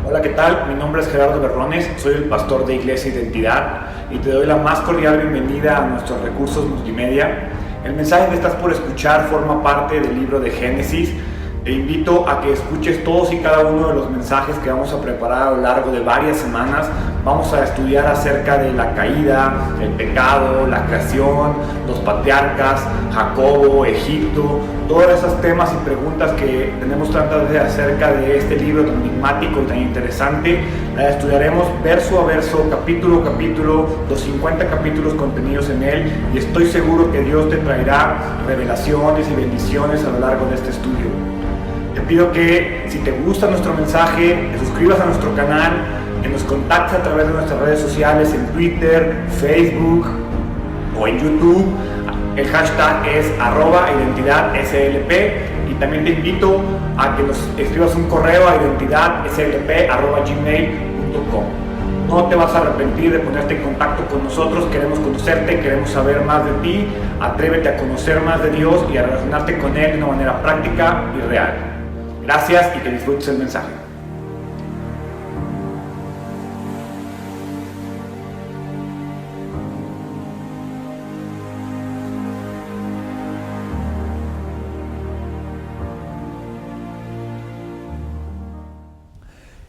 Hola, ¿qué tal? Mi nombre es Gerardo Berrones, soy el pastor de Iglesia Identidad y te doy la más cordial bienvenida a nuestros recursos multimedia. El mensaje que estás por escuchar forma parte del libro de Génesis. Te invito a que escuches todos y cada uno de los mensajes que vamos a preparar a lo largo de varias semanas. Vamos a estudiar acerca de la caída, el pecado, la creación, los patriarcas, Jacobo, Egipto, todos esos temas y preguntas que tenemos tantas veces acerca de este libro tan enigmático y tan interesante. La estudiaremos verso a verso, capítulo a capítulo, los 50 capítulos contenidos en él, y estoy seguro que Dios te traerá revelaciones y bendiciones a lo largo de este estudio. Te pido que, si te gusta nuestro mensaje, te suscribas a nuestro canal, que nos contactes a través de nuestras redes sociales en Twitter, Facebook o en YouTube. El hashtag es @identidadslp, y también te invito a que nos escribas un correo a identidadslp@gmail.com. No te vas a arrepentir de ponerte en contacto con nosotros. Queremos conocerte, queremos saber más de ti. Atrévete a conocer más de Dios y a relacionarte con Él de una manera práctica y real. Gracias y que disfrutes el mensaje.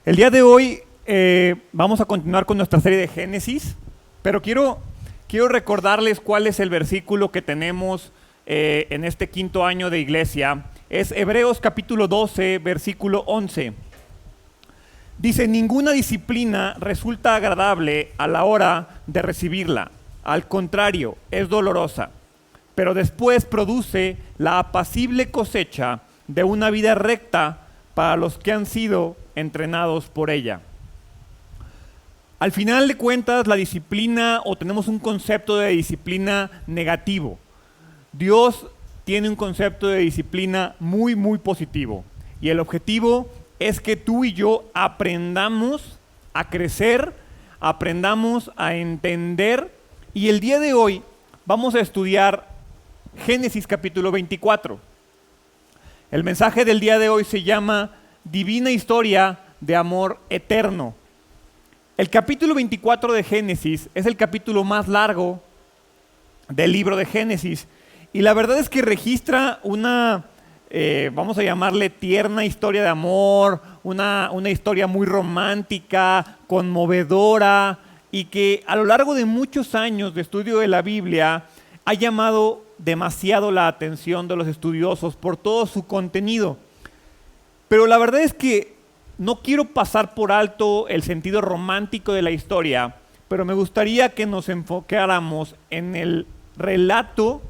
El día de hoy vamos a continuar con nuestra serie de Génesis, pero quiero recordarles cuál es el versículo que tenemos en este quinto año de iglesia. Es Hebreos capítulo 12, versículo 11. Dice: ninguna disciplina resulta agradable a la hora de recibirla. Al contrario, es dolorosa, pero después produce la apacible cosecha de una vida recta para los que han sido entrenados por ella. Al final de cuentas, la disciplina, o tenemos un concepto de disciplina negativo. Dios tiene un concepto de disciplina muy, muy positivo. Y el objetivo es que tú y yo aprendamos a crecer, aprendamos a entender. Y el día de hoy vamos a estudiar Génesis capítulo 24. El mensaje del día de hoy se llama Divina Historia de Amor Eterno. El capítulo 24 de Génesis es el capítulo más largo del libro de Génesis, y la verdad es que registra una, vamos a llamarle tierna historia de amor, una historia muy romántica, conmovedora, y que a lo largo de muchos años de estudio de la Biblia ha llamado demasiado la atención de los estudiosos por todo su contenido. Pero la verdad es que no quiero pasar por alto el sentido romántico de la historia, pero me gustaría que nos enfocáramos en el relato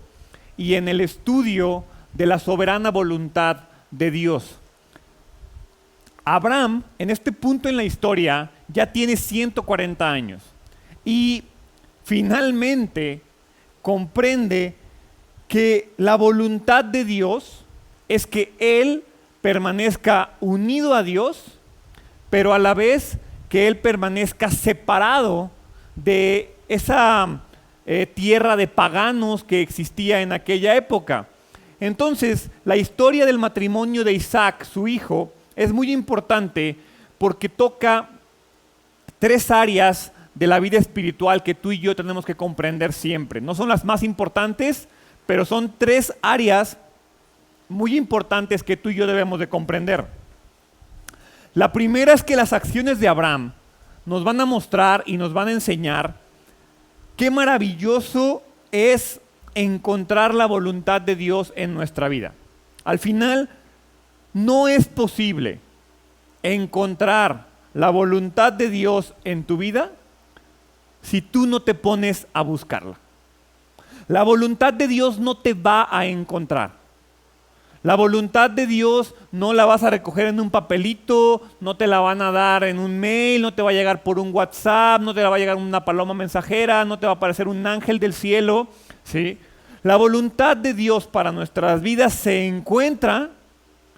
y en el estudio de la soberana voluntad de Dios. Abraham, en este punto en la historia, ya tiene 140 años y finalmente comprende que la voluntad de Dios es que él permanezca unido a Dios, pero a la vez que él permanezca separado de esa tierra de paganos que existía en aquella época. Entonces, la historia del matrimonio de Isaac, su hijo, es muy importante porque toca tres áreas de la vida espiritual que tú y yo tenemos que comprender siempre. No son las más importantes, pero son tres áreas muy importantes que tú y yo debemos de comprender. La primera es que las acciones de Abraham nos van a mostrar y nos van a enseñar qué maravilloso es encontrar la voluntad de Dios en nuestra vida. Al final, no es posible encontrar la voluntad de Dios en tu vida si tú no te pones a buscarla. La voluntad de Dios no te va a encontrar. La voluntad de Dios no la vas a recoger en un papelito, no te la van a dar en un mail, no te va a llegar por un WhatsApp, no te la va a llegar una paloma mensajera, no te va a aparecer un ángel del cielo, ¿sí? La voluntad de Dios para nuestras vidas se encuentra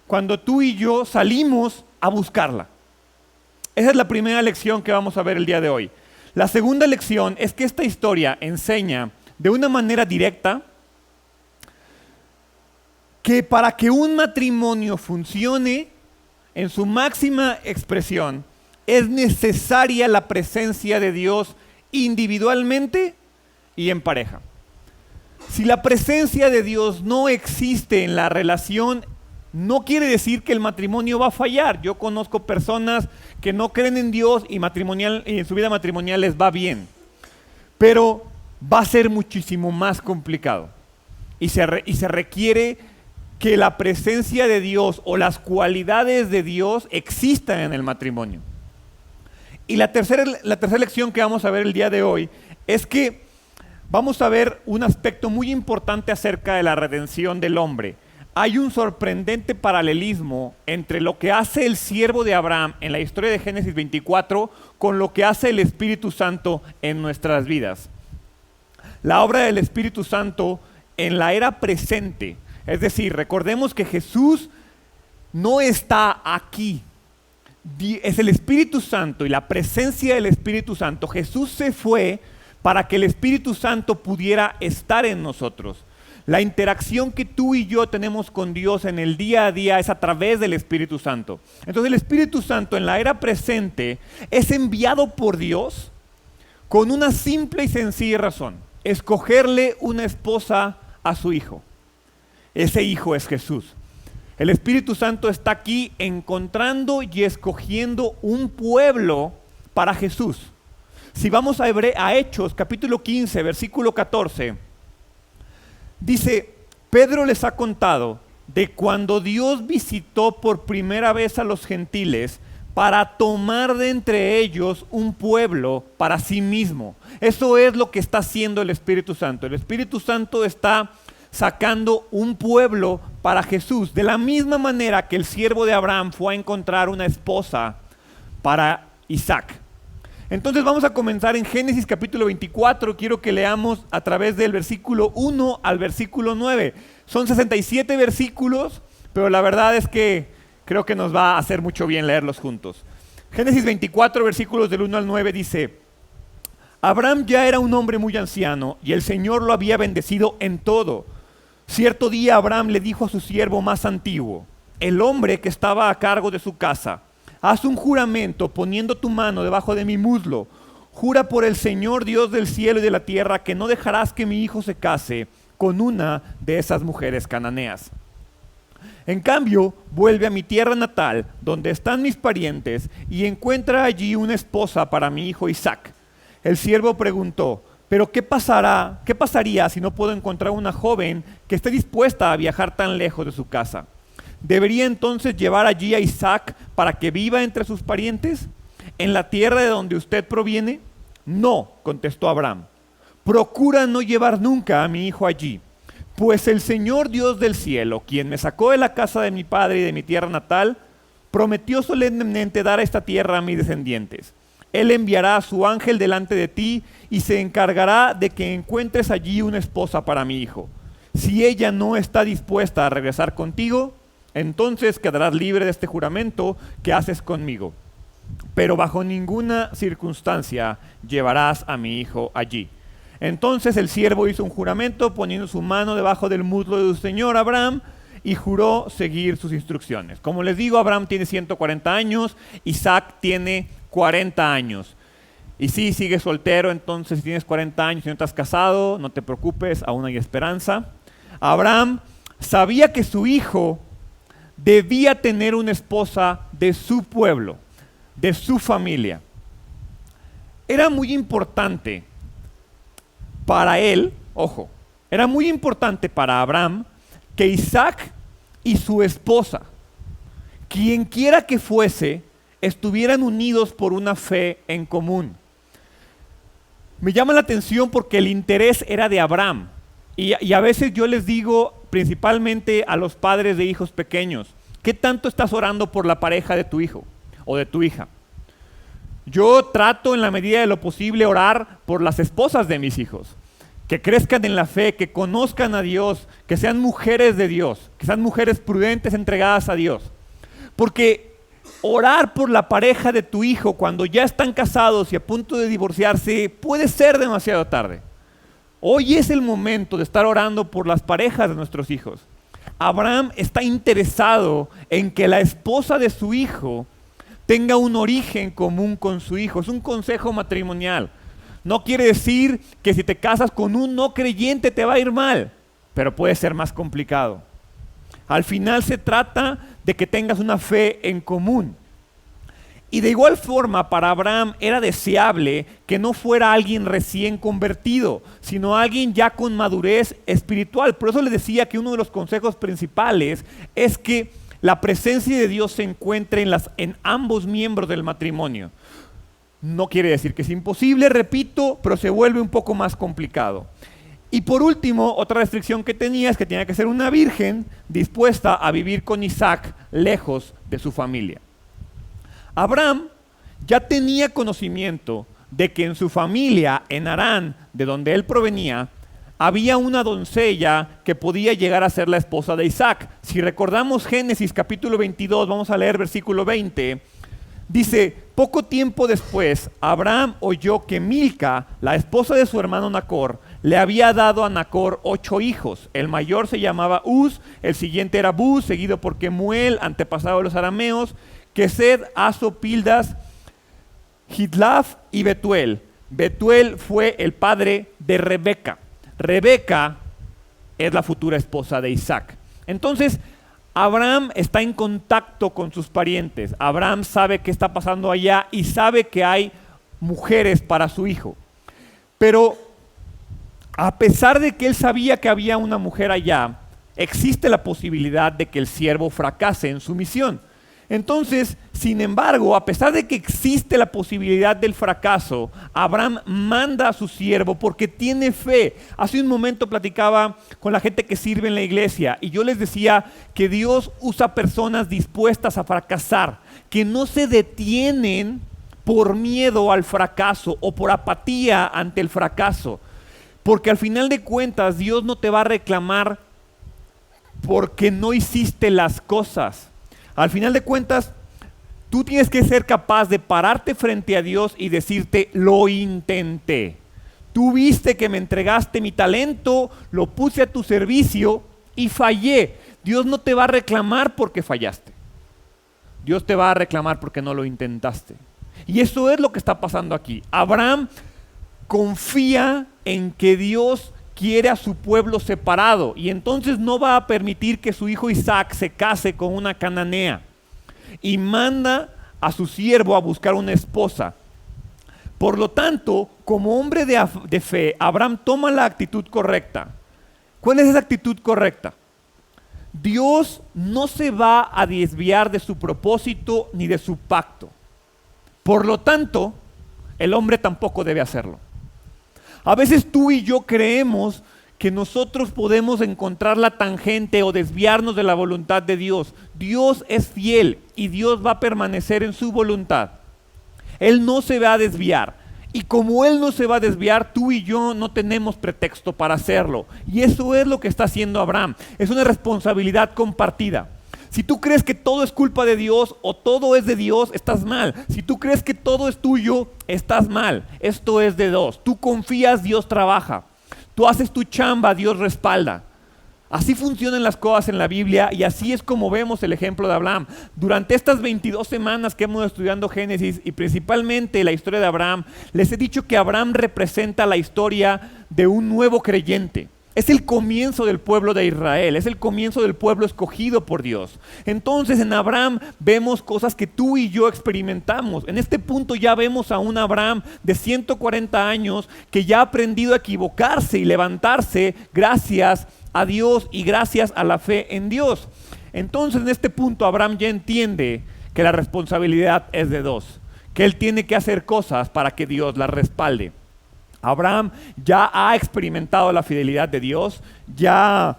cuando tú y yo salimos a buscarla. Esa es la primera lección que vamos a ver el día de hoy. La segunda lección es que esta historia enseña de una manera directa que para que un matrimonio funcione en su máxima expresión, es necesaria la presencia de Dios individualmente y en pareja. Si la presencia de Dios no existe en la relación, no quiere decir que el matrimonio va a fallar. Yo conozco personas que no creen en Dios y en su vida matrimonial les va bien. Pero va a ser muchísimo más complicado. Y se requiere que la presencia de Dios o las cualidades de Dios existan en el matrimonio. Y la tercera lección que vamos a ver el día de hoy es que vamos a ver un aspecto muy importante acerca de la redención del hombre. Hay un sorprendente paralelismo entre lo que hace el siervo de Abraham en la historia de Génesis 24 con lo que hace el Espíritu Santo en nuestras vidas. La obra del Espíritu Santo en la era presente, es decir, recordemos que Jesús no está aquí. Es el Espíritu Santo y la presencia del Espíritu Santo. Jesús se fue para que el Espíritu Santo pudiera estar en nosotros. La interacción que tú y yo tenemos con Dios en el día a día es a través del Espíritu Santo. Entonces el Espíritu Santo en la era presente es enviado por Dios con una simple y sencilla razón: escogerle una esposa a su hijo. Ese hijo es Jesús. El Espíritu Santo está aquí encontrando y escogiendo un pueblo para Jesús. Si vamos a Hechos, capítulo 15, versículo 14, dice: Pedro les ha contado de cuando Dios visitó por primera vez a los gentiles para tomar de entre ellos un pueblo para sí mismo. Eso es lo que está haciendo el Espíritu Santo. El Espíritu Santo está sacando un pueblo para Jesús, de la misma manera que el siervo de Abraham fue a encontrar una esposa para Isaac. Entonces vamos a comenzar en Génesis capítulo 24. Quiero que leamos a través del versículo 1 al versículo 9. Son 67 versículos, pero la verdad es que creo que nos va a hacer mucho bien leerlos juntos. Génesis 24, versículos del 1 al 9 dice: Abraham ya era un hombre muy anciano y el Señor lo había bendecido en todo. Cierto día Abraham le dijo a su siervo más antiguo, el hombre que estaba a cargo de su casa: haz un juramento poniendo tu mano debajo de mi muslo. Jura por el Señor Dios del cielo y de la tierra que no dejarás que mi hijo se case con una de esas mujeres cananeas. En cambio, vuelve a mi tierra natal, donde están mis parientes, y encuentra allí una esposa para mi hijo Isaac. El siervo preguntó: ¿pero qué pasaría si no puedo encontrar una joven que esté dispuesta a viajar tan lejos de su casa? ¿Debería entonces llevar allí a Isaac para que viva entre sus parientes, en la tierra de donde usted proviene? No, contestó Abraham. Procura no llevar nunca a mi hijo allí, pues el Señor Dios del cielo, quien me sacó de la casa de mi padre y de mi tierra natal, prometió solemnemente dar esta tierra a mis descendientes. Él enviará a su ángel delante de ti y se encargará de que encuentres allí una esposa para mi hijo. Si ella no está dispuesta a regresar contigo, entonces quedarás libre de este juramento que haces conmigo. Pero bajo ninguna circunstancia llevarás a mi hijo allí. Entonces el siervo hizo un juramento poniendo su mano debajo del muslo de su señor Abraham y juró seguir sus instrucciones. Como les digo, Abraham tiene 140 años, Isaac tiene 40 años. Y sí, sigue soltero, entonces si tienes 40 años y no estás casado, no te preocupes, aún hay esperanza. Abraham sabía que su hijo debía tener una esposa de su pueblo, de su familia. Era muy importante para él, ojo, era muy importante para Abraham que Isaac y su esposa, quien quiera que fuese, estuvieran unidos por una fe en común. Me llama la atención porque el interés era de Abraham. Y a veces yo les digo, principalmente a los padres de hijos pequeños, ¿qué tanto estás orando por la pareja de tu hijo o de tu hija? Yo trato en la medida de lo posible orar por las esposas de mis hijos, que crezcan en la fe, que conozcan a Dios, que sean mujeres de Dios, que sean mujeres prudentes, entregadas a Dios. Porque orar por la pareja de tu hijo cuando ya están casados y a punto de divorciarse puede ser demasiado tarde. Hoy es el momento de estar orando por las parejas de nuestros hijos. Abraham está interesado en que la esposa de su hijo tenga un origen común con su hijo. Es un consejo matrimonial. No quiere decir que si te casas con un no creyente te va a ir mal, pero puede ser más complicado. Al final se trata de que tengas una fe en común. Y de igual forma, para Abraham era deseable que no fuera alguien recién convertido, sino alguien ya con madurez espiritual. Por eso le decía que uno de los consejos principales es que la presencia de Dios se encuentre en ambos miembros del matrimonio. No quiere decir que es imposible, repito, pero se vuelve un poco más complicado. Y por último, otra restricción que tenía es que tenía que ser una virgen dispuesta a vivir con Isaac lejos de su familia. Abraham ya tenía conocimiento de que en su familia, en Harán, de donde él provenía, había una doncella que podía llegar a ser la esposa de Isaac. Si recordamos Génesis capítulo 22, vamos a leer versículo 20, dice: poco tiempo después, Abraham oyó que Milca, la esposa de su hermano Nacor, le había dado a Nacor 8 hijos. El mayor se llamaba Uz, el siguiente era Buz, seguido por Kemuel, antepasado de los arameos, Kesed, Aso, Pildas, Jidlaf y Betuel. Betuel fue el padre de Rebeca. Rebeca es la futura esposa de Isaac. Entonces, Abraham está en contacto con sus parientes. Abraham sabe qué está pasando allá y sabe que hay mujeres para su hijo. Pero a pesar de que él sabía que había una mujer allá, existe la posibilidad de que el siervo fracase en su misión. Entonces, sin embargo, a pesar de que existe la posibilidad del fracaso, Abraham manda a su siervo porque tiene fe. Hace un momento platicaba con la gente que sirve en la iglesia y yo les decía que Dios usa personas dispuestas a fracasar, que no se detienen por miedo al fracaso o por apatía ante el fracaso. Porque al final de cuentas, Dios no te va a reclamar porque no hiciste las cosas. Al final de cuentas, tú tienes que ser capaz de pararte frente a Dios y decirte: lo intenté. Tú viste que me entregaste mi talento, lo puse a tu servicio y fallé. Dios no te va a reclamar porque fallaste. Dios te va a reclamar porque no lo intentaste. Y eso es lo que está pasando aquí. Abraham confía en que Dios quiere a su pueblo separado y entonces no va a permitir que su hijo Isaac se case con una cananea y manda a su siervo a buscar una esposa. Por lo tanto, como hombre de fe, Abraham toma la actitud correcta. ¿Cuál es esa actitud correcta? Dios no se va a desviar de su propósito ni de su pacto. Por lo tanto, el hombre tampoco debe hacerlo. A veces tú y yo creemos que nosotros podemos encontrar la tangente o desviarnos de la voluntad de Dios. Dios es fiel y Dios va a permanecer en su voluntad. Él no se va a desviar. Y como Él no se va a desviar, tú y yo no tenemos pretexto para hacerlo. Y eso es lo que está haciendo Abraham. Es una responsabilidad compartida. Si tú crees que todo es culpa de Dios o todo es de Dios, estás mal. Si tú crees que todo es tuyo, estás mal. Esto es de dos. Tú confías, Dios trabaja. Tú haces tu chamba, Dios respalda. Así funcionan las cosas en la Biblia y así es como vemos el ejemplo de Abraham. Durante estas 22 semanas que hemos estudiado Génesis y principalmente la historia de Abraham, les he dicho que Abraham representa la historia de un nuevo creyente. Es el comienzo del pueblo de Israel, es el comienzo del pueblo escogido por Dios. Entonces en Abraham vemos cosas que tú y yo experimentamos. En este punto ya vemos a un Abraham de 140 años que ya ha aprendido a equivocarse y levantarse gracias a Dios y gracias a la fe en Dios. Entonces en este punto Abraham ya entiende que la responsabilidad es de dos, que él tiene que hacer cosas para que Dios la respalde. Abraham ya ha experimentado la fidelidad de Dios, ya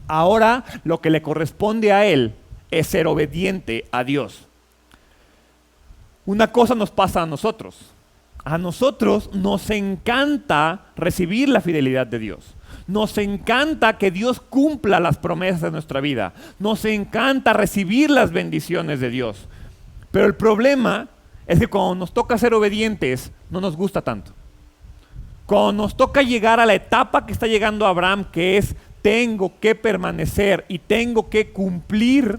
ahora lo que le corresponde a él es ser obediente a Dios. Una cosa nos pasa a nosotros. A nosotros nos encanta recibir la fidelidad de Dios. Nos encanta que Dios cumpla las promesas de nuestra vida. Nos encanta recibir las bendiciones de Dios. Pero el problema es que cuando nos toca ser obedientes, no nos gusta tanto. Cuando nos toca llegar a la etapa que está llegando Abraham, que es tengo que permanecer y tengo que cumplir,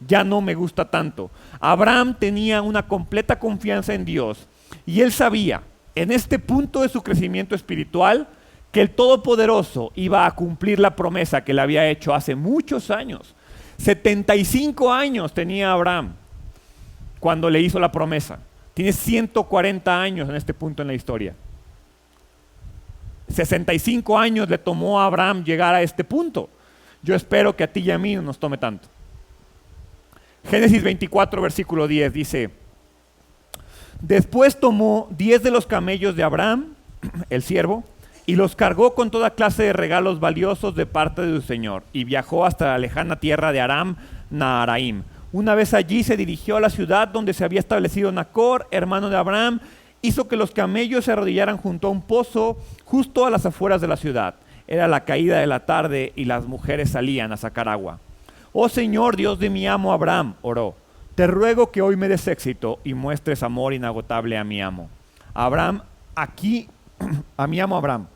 ya no me gusta tanto. Abraham tenía una completa confianza en Dios y él sabía, en este punto de su crecimiento espiritual, que el Todopoderoso iba a cumplir la promesa que le había hecho hace muchos años. 75 años tenía Abraham cuando le hizo la promesa. Tiene 140 años en este punto en la historia. 65 años le tomó a Abraham llegar a este punto. Yo espero que a ti y a mí no nos tome tanto. Génesis 24, versículo 10 dice: después tomó 10 de los camellos de Abraham, el siervo, y los cargó con toda clase de regalos valiosos de parte de su señor, y viajó hasta la lejana tierra de Aram Naharaim. Una vez allí se dirigió a la ciudad donde se había establecido Nacor, hermano de Abraham. Hizo que los camellos se arrodillaran junto a un pozo justo a las afueras de la ciudad. Era la caída de la tarde y las mujeres salían a sacar agua. Oh Señor, Dios de mi amo Abraham, oró, te ruego que hoy me des éxito y muestres amor inagotable a mi amo. Abraham, a mi amo Abraham.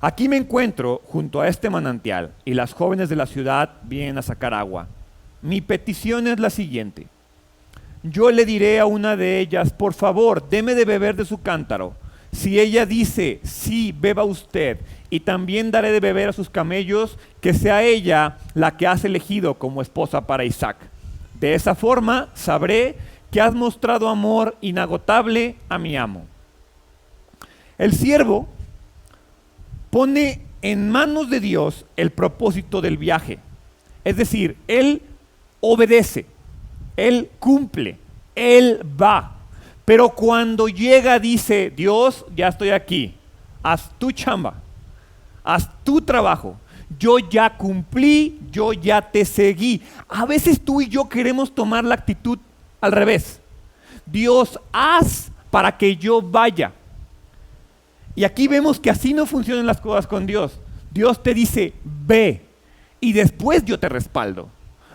Aquí me encuentro junto a este manantial y las jóvenes de la ciudad vienen a sacar agua. Mi petición es la siguiente. Yo le diré a una de ellas, por favor, deme de beber de su cántaro. Si ella dice, sí, beba usted, y también daré de beber a sus camellos, que sea ella la que has elegido como esposa para Isaac. De esa forma sabré que has mostrado amor inagotable a mi amo. El siervo pone en manos de Dios el propósito del viaje. Es decir, él obedece. Él cumple, él va, pero cuando llega dice, Dios, ya estoy aquí, haz tu chamba, haz tu trabajo, yo ya cumplí, yo ya te seguí. A veces tú y yo queremos tomar la actitud al revés. Dios, haz para que yo vaya. Y aquí vemos que así no funcionan las cosas con Dios. Dios te dice, ve, y después yo te respaldo.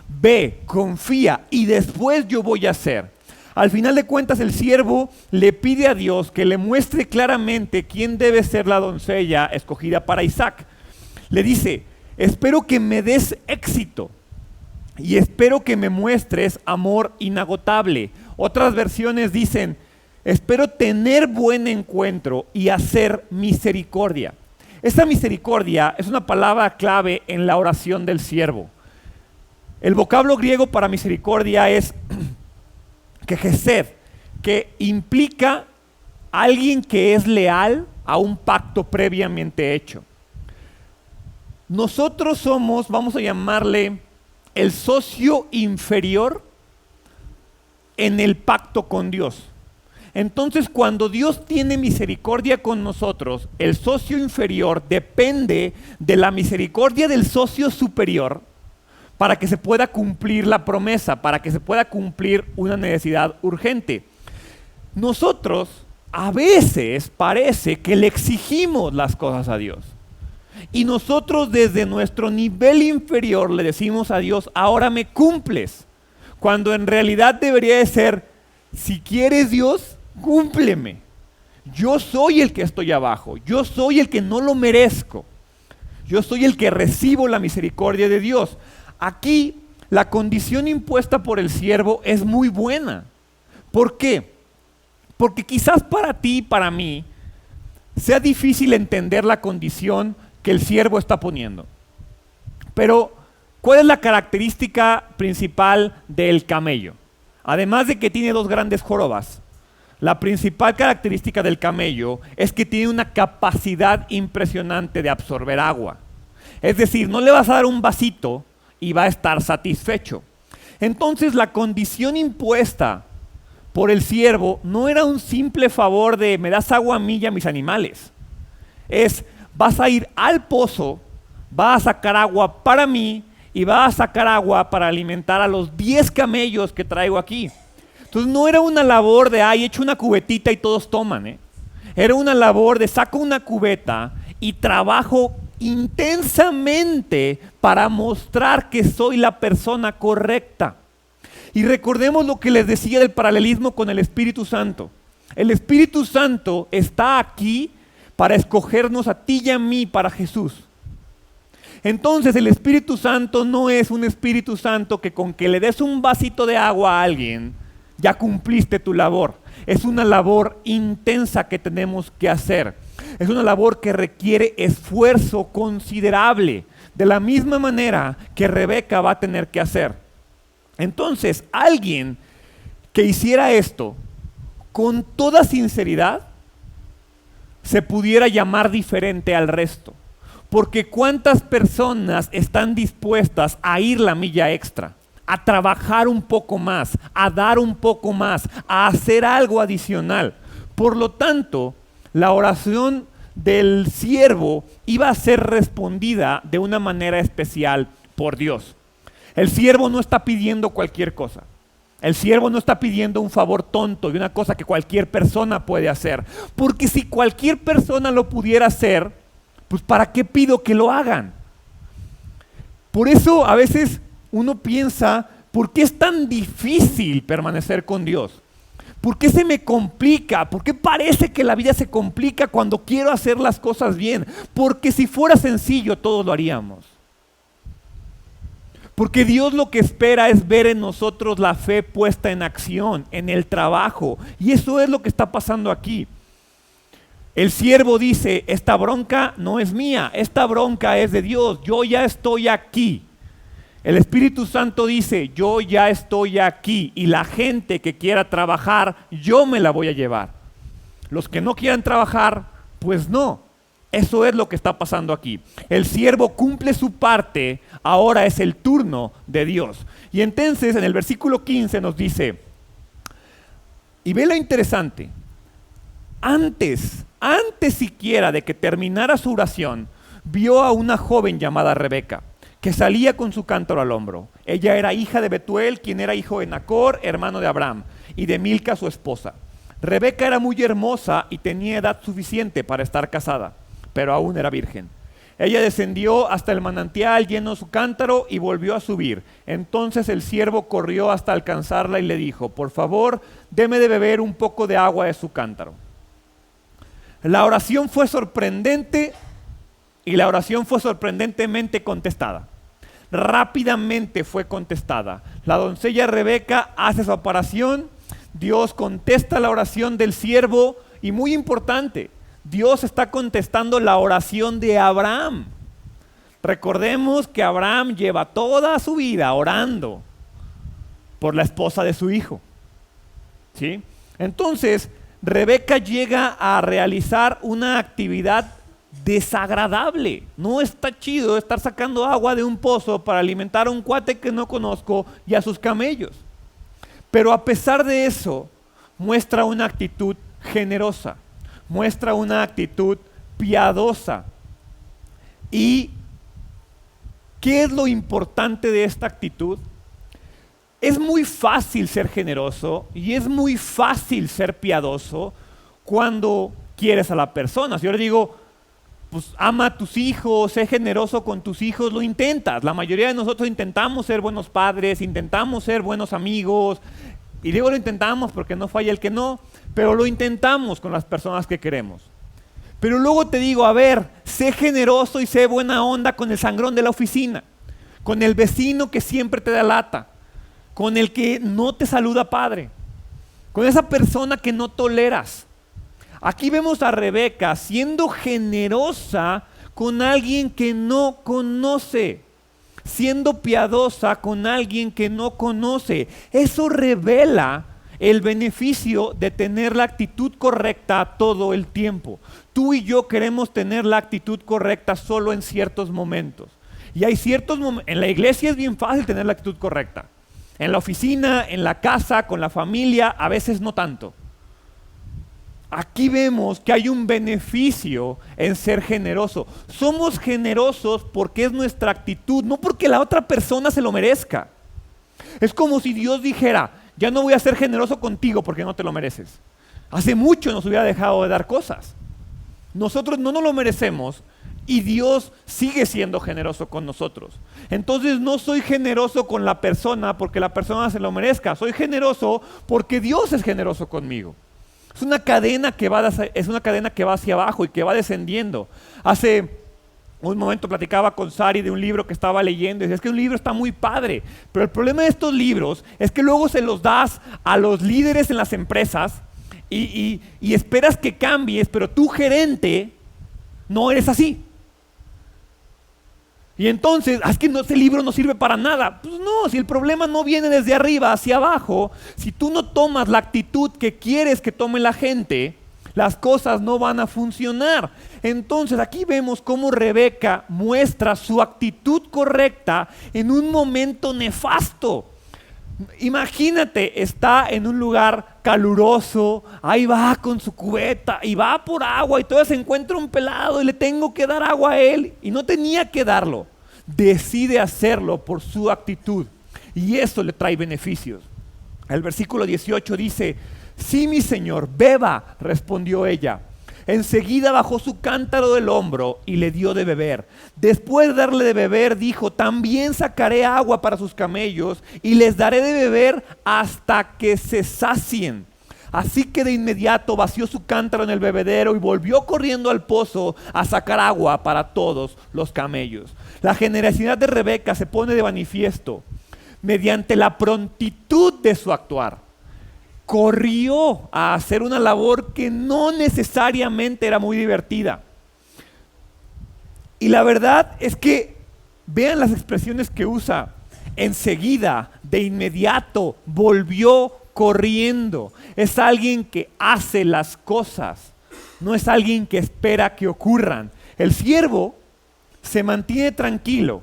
Ve, confía y después yo voy a hacer. Al final de cuentas el siervo le pide a Dios que le muestre claramente quién debe ser la doncella escogida para Isaac. Le dice, espero que me des éxito y espero que me muestres amor inagotable. Otras versiones dicen, espero tener buen encuentro y hacer misericordia. Esta misericordia es una palabra clave en la oración del siervo. El vocablo griego para misericordia es quejesed, que implica alguien que es leal a un pacto previamente hecho. Nosotros somos, vamos a llamarle, el socio inferior en el pacto con Dios. Entonces, cuando Dios tiene misericordia con nosotros, el socio inferior depende de la misericordia del socio superior para que se pueda cumplir la promesa, para que se pueda cumplir una necesidad urgente. Nosotros a veces parece que le exigimos las cosas a Dios. Y nosotros desde nuestro nivel inferior le decimos a Dios, ahora me cumples. Cuando en realidad debería de ser, si quieres Dios, cúmpleme. Yo soy el que estoy abajo, yo soy el que no lo merezco. Yo soy el que recibo la misericordia de Dios. Aquí la condición impuesta por el siervo es muy buena. ¿Por qué? Porque quizás para ti y para mí sea difícil entender la condición que el siervo está poniendo. Pero, ¿cuál es la característica principal del camello? Además de que tiene dos grandes jorobas, la principal característica del camello es que tiene una capacidad impresionante de absorber agua. Es decir, no le vas a dar un vasito y va a estar satisfecho. Entonces la condición impuesta por el siervo no era un simple favor de me das agua a mí y a mis animales. Es vas a ir al pozo, vas a sacar agua para mí y vas a sacar agua para alimentar a los 10 camellos que traigo aquí. Entonces no era una labor de echo una cubetita y todos toman. Era una labor de saco una cubeta y trabajo intensamente para mostrar que soy la persona correcta. Y recordemos lo que les decía del paralelismo con el Espíritu Santo. El Espíritu Santo está aquí para escogernos a ti y a mí para Jesús. Entonces el Espíritu Santo no es un Espíritu Santo que con que le des un vasito de agua a alguien, ya cumpliste tu labor. Es una labor intensa que tenemos que hacer. Es una labor que requiere esfuerzo considerable, de la misma manera que Rebeca va a tener que hacer. Entonces, alguien que hiciera esto con toda sinceridad, se pudiera llamar diferente al resto. Porque ¿cuántas personas están dispuestas a ir la milla extra? A trabajar un poco más, a dar un poco más, a hacer algo adicional. Por lo tanto, la oración del siervo iba a ser respondida de una manera especial por Dios. El siervo no está pidiendo cualquier cosa. El siervo no está pidiendo un favor tonto y una cosa que cualquier persona puede hacer. Porque si cualquier persona lo pudiera hacer, pues ¿para qué pido que lo hagan? Por eso a veces uno piensa, ¿por qué es tan difícil permanecer con Dios? ¿Por qué se me complica? ¿Por qué parece que la vida se complica cuando quiero hacer las cosas bien? Porque si fuera sencillo, todos lo haríamos. Porque Dios lo que espera es ver en nosotros la fe puesta en acción, en el trabajo. Y eso es lo que está pasando aquí. El siervo dice, esta bronca no es mía, esta bronca es de Dios, yo ya estoy aquí. El Espíritu Santo dice, yo ya estoy aquí y la gente que quiera trabajar, yo me la voy a llevar. Los que no quieran trabajar, pues no. Eso es lo que está pasando aquí. El siervo cumple su parte, ahora es el turno de Dios. Y entonces en el versículo 15 nos dice, y ve lo interesante, antes siquiera de que terminara su oración, vio a una joven llamada Rebeca, que salía con su cántaro al hombro. Ella era hija de Betuel, quien era hijo de Nacor, hermano de Abraham, y de Milca su esposa. Rebeca era muy hermosa y tenía edad suficiente para estar casada, pero aún era virgen. Ella descendió hasta el manantial, llenó su cántaro y volvió a subir. Entonces el siervo corrió hasta alcanzarla y le dijo, por favor, deme de beber un poco de agua de su cántaro. La oración fue sorprendente y la oración fue sorprendentemente contestada. Rápidamente fue contestada. La doncella Rebeca hace su aparición, Dios contesta la oración del siervo y muy importante, Dios está contestando la oración de Abraham. Recordemos que Abraham lleva toda su vida orando por la esposa de su hijo. ¿Sí? Entonces, Rebeca llega a realizar una actividad desagradable. No está chido estar sacando agua de un pozo para alimentar a un cuate que no conozco y a sus camellos. Pero a pesar de eso, muestra una actitud generosa. Muestra una actitud piadosa. ¿Y qué es lo importante de esta actitud? Es muy fácil ser generoso y es muy fácil ser piadoso cuando quieres a la persona. Si yo le digo, pues ama a tus hijos, sé generoso con tus hijos, lo intentas. La mayoría de nosotros intentamos ser buenos padres, intentamos ser buenos amigos. Y digo lo intentamos porque no falla el que no, pero lo intentamos con las personas que queremos. Pero luego te digo, a ver, sé generoso y sé buena onda con el sangrón de la oficina, con el vecino que siempre te da lata, con el que no te saluda padre, con esa persona que no toleras. Aquí vemos a Rebeca siendo generosa con alguien que no conoce, siendo piadosa con alguien que no conoce. Eso revela el beneficio de tener la actitud correcta todo el tiempo. Tú y yo queremos tener la actitud correcta solo en ciertos momentos. Y hay ciertos momentos, en la iglesia es bien fácil tener la actitud correcta. En la oficina, en la casa, con la familia, a veces no tanto. Aquí vemos que hay un beneficio en ser generoso. Somos generosos porque es nuestra actitud, no porque la otra persona se lo merezca. Es como si Dios dijera, ya no voy a ser generoso contigo porque no te lo mereces. Hace mucho nos hubiera dejado de dar cosas. Nosotros no nos lo merecemos y Dios sigue siendo generoso con nosotros. Entonces no soy generoso con la persona porque la persona se lo merezca. Soy generoso porque Dios es generoso conmigo. Es una cadena que va hacia abajo y que va descendiendo. Hace Un momento platicaba con Sari de un libro que estaba leyendo y decía, es que un libro está muy padre, pero el problema de estos libros es que luego se los das a los líderes en las empresas y esperas que cambies, pero tú, gerente, no eres así. Y entonces, es que ese libro no sirve para nada. Pues no, si el problema no viene desde arriba hacia abajo, si tú no tomas la actitud que quieres que tome la gente, las cosas no van a funcionar. Entonces aquí vemos cómo Rebeca muestra su actitud correcta en un momento nefasto. Imagínate, está en un lugar caluroso, ahí va con su cubeta y va por agua y todavía se encuentra un pelado y le tengo que dar agua a él y no tenía que darlo. Decide hacerlo por su actitud y eso le trae beneficios. El versículo 18 dice, sí, mi señor, beba, respondió ella. Enseguida bajó su cántaro del hombro y le dio de beber. Después de darle de beber, dijo, también sacaré agua para sus camellos y les daré de beber hasta que se sacien. Así que de inmediato vació su cántaro en el bebedero y volvió corriendo al pozo a sacar agua para todos los camellos. La generosidad de Rebeca se pone de manifiesto mediante la prontitud de su actuar. Corrió a hacer una labor que no necesariamente era muy divertida. Y la verdad es que vean las expresiones que usa. Enseguida, de inmediato, volvió corriendo. Es alguien que hace las cosas, no es alguien que espera que ocurran. El siervo se mantiene tranquilo.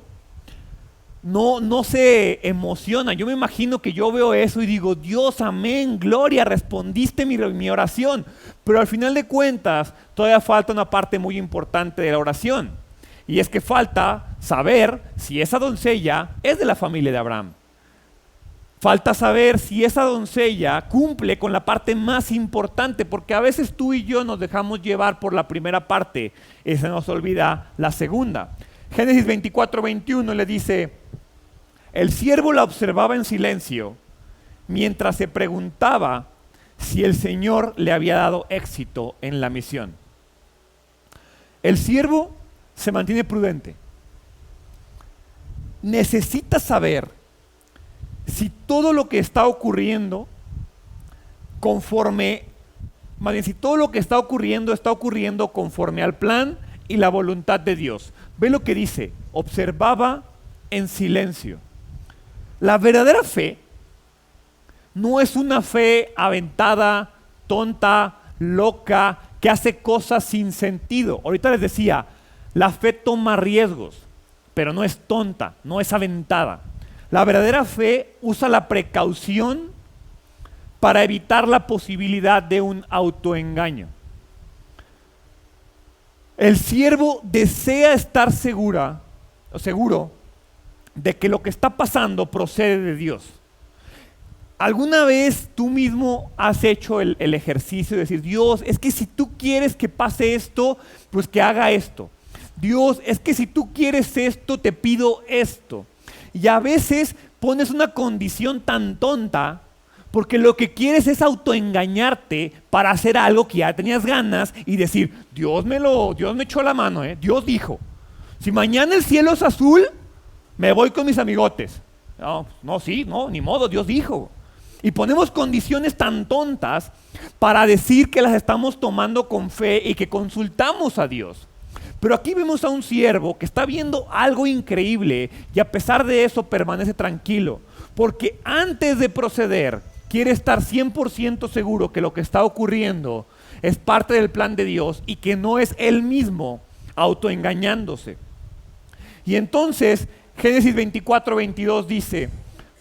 No se emociona. Yo me imagino que yo veo eso y digo, Dios, amén, gloria, respondiste mi oración. Pero al final de cuentas, todavía falta una parte muy importante de la oración. Y es que falta saber si esa doncella es de la familia de Abraham. Falta saber si esa doncella cumple con la parte más importante, porque a veces tú y yo nos dejamos llevar por la primera parte y se nos olvida la segunda. Génesis 24:21 le dice, el siervo la observaba en silencio mientras se preguntaba si el Señor le había dado éxito en la misión. El siervo se mantiene prudente. Necesita saber si todo lo que está ocurriendo si todo lo que está ocurriendo conforme al plan y la voluntad de Dios. Ve lo que dice, observaba en silencio. La verdadera fe no es una fe aventada, tonta, loca, que hace cosas sin sentido. Ahorita les decía, la fe toma riesgos, pero no es tonta, no es aventada. La verdadera fe usa la precaución para evitar la posibilidad de un autoengaño. El siervo desea estar seguro de que lo que está pasando procede de Dios. ¿Alguna vez tú mismo has hecho el ejercicio de decir, Dios, es que si tú quieres que pase esto, pues que haga esto? Dios, es que si tú quieres esto, te pido esto. Y a veces pones una condición tan tonta porque lo que quieres es autoengañarte para hacer algo que ya tenías ganas y decir, Dios me echó la mano, Dios dijo, si mañana el cielo es azul, me voy con mis amigotes. No, ni modo, Dios dijo. Y ponemos condiciones tan tontas para decir que las estamos tomando con fe y que consultamos a Dios. Pero aquí vemos a un siervo que está viendo algo increíble y a pesar de eso permanece tranquilo. Porque antes de proceder, quiere estar 100% seguro que lo que está ocurriendo es parte del plan de Dios y que no es él mismo autoengañándose. Y entonces, Génesis 24:22 dice,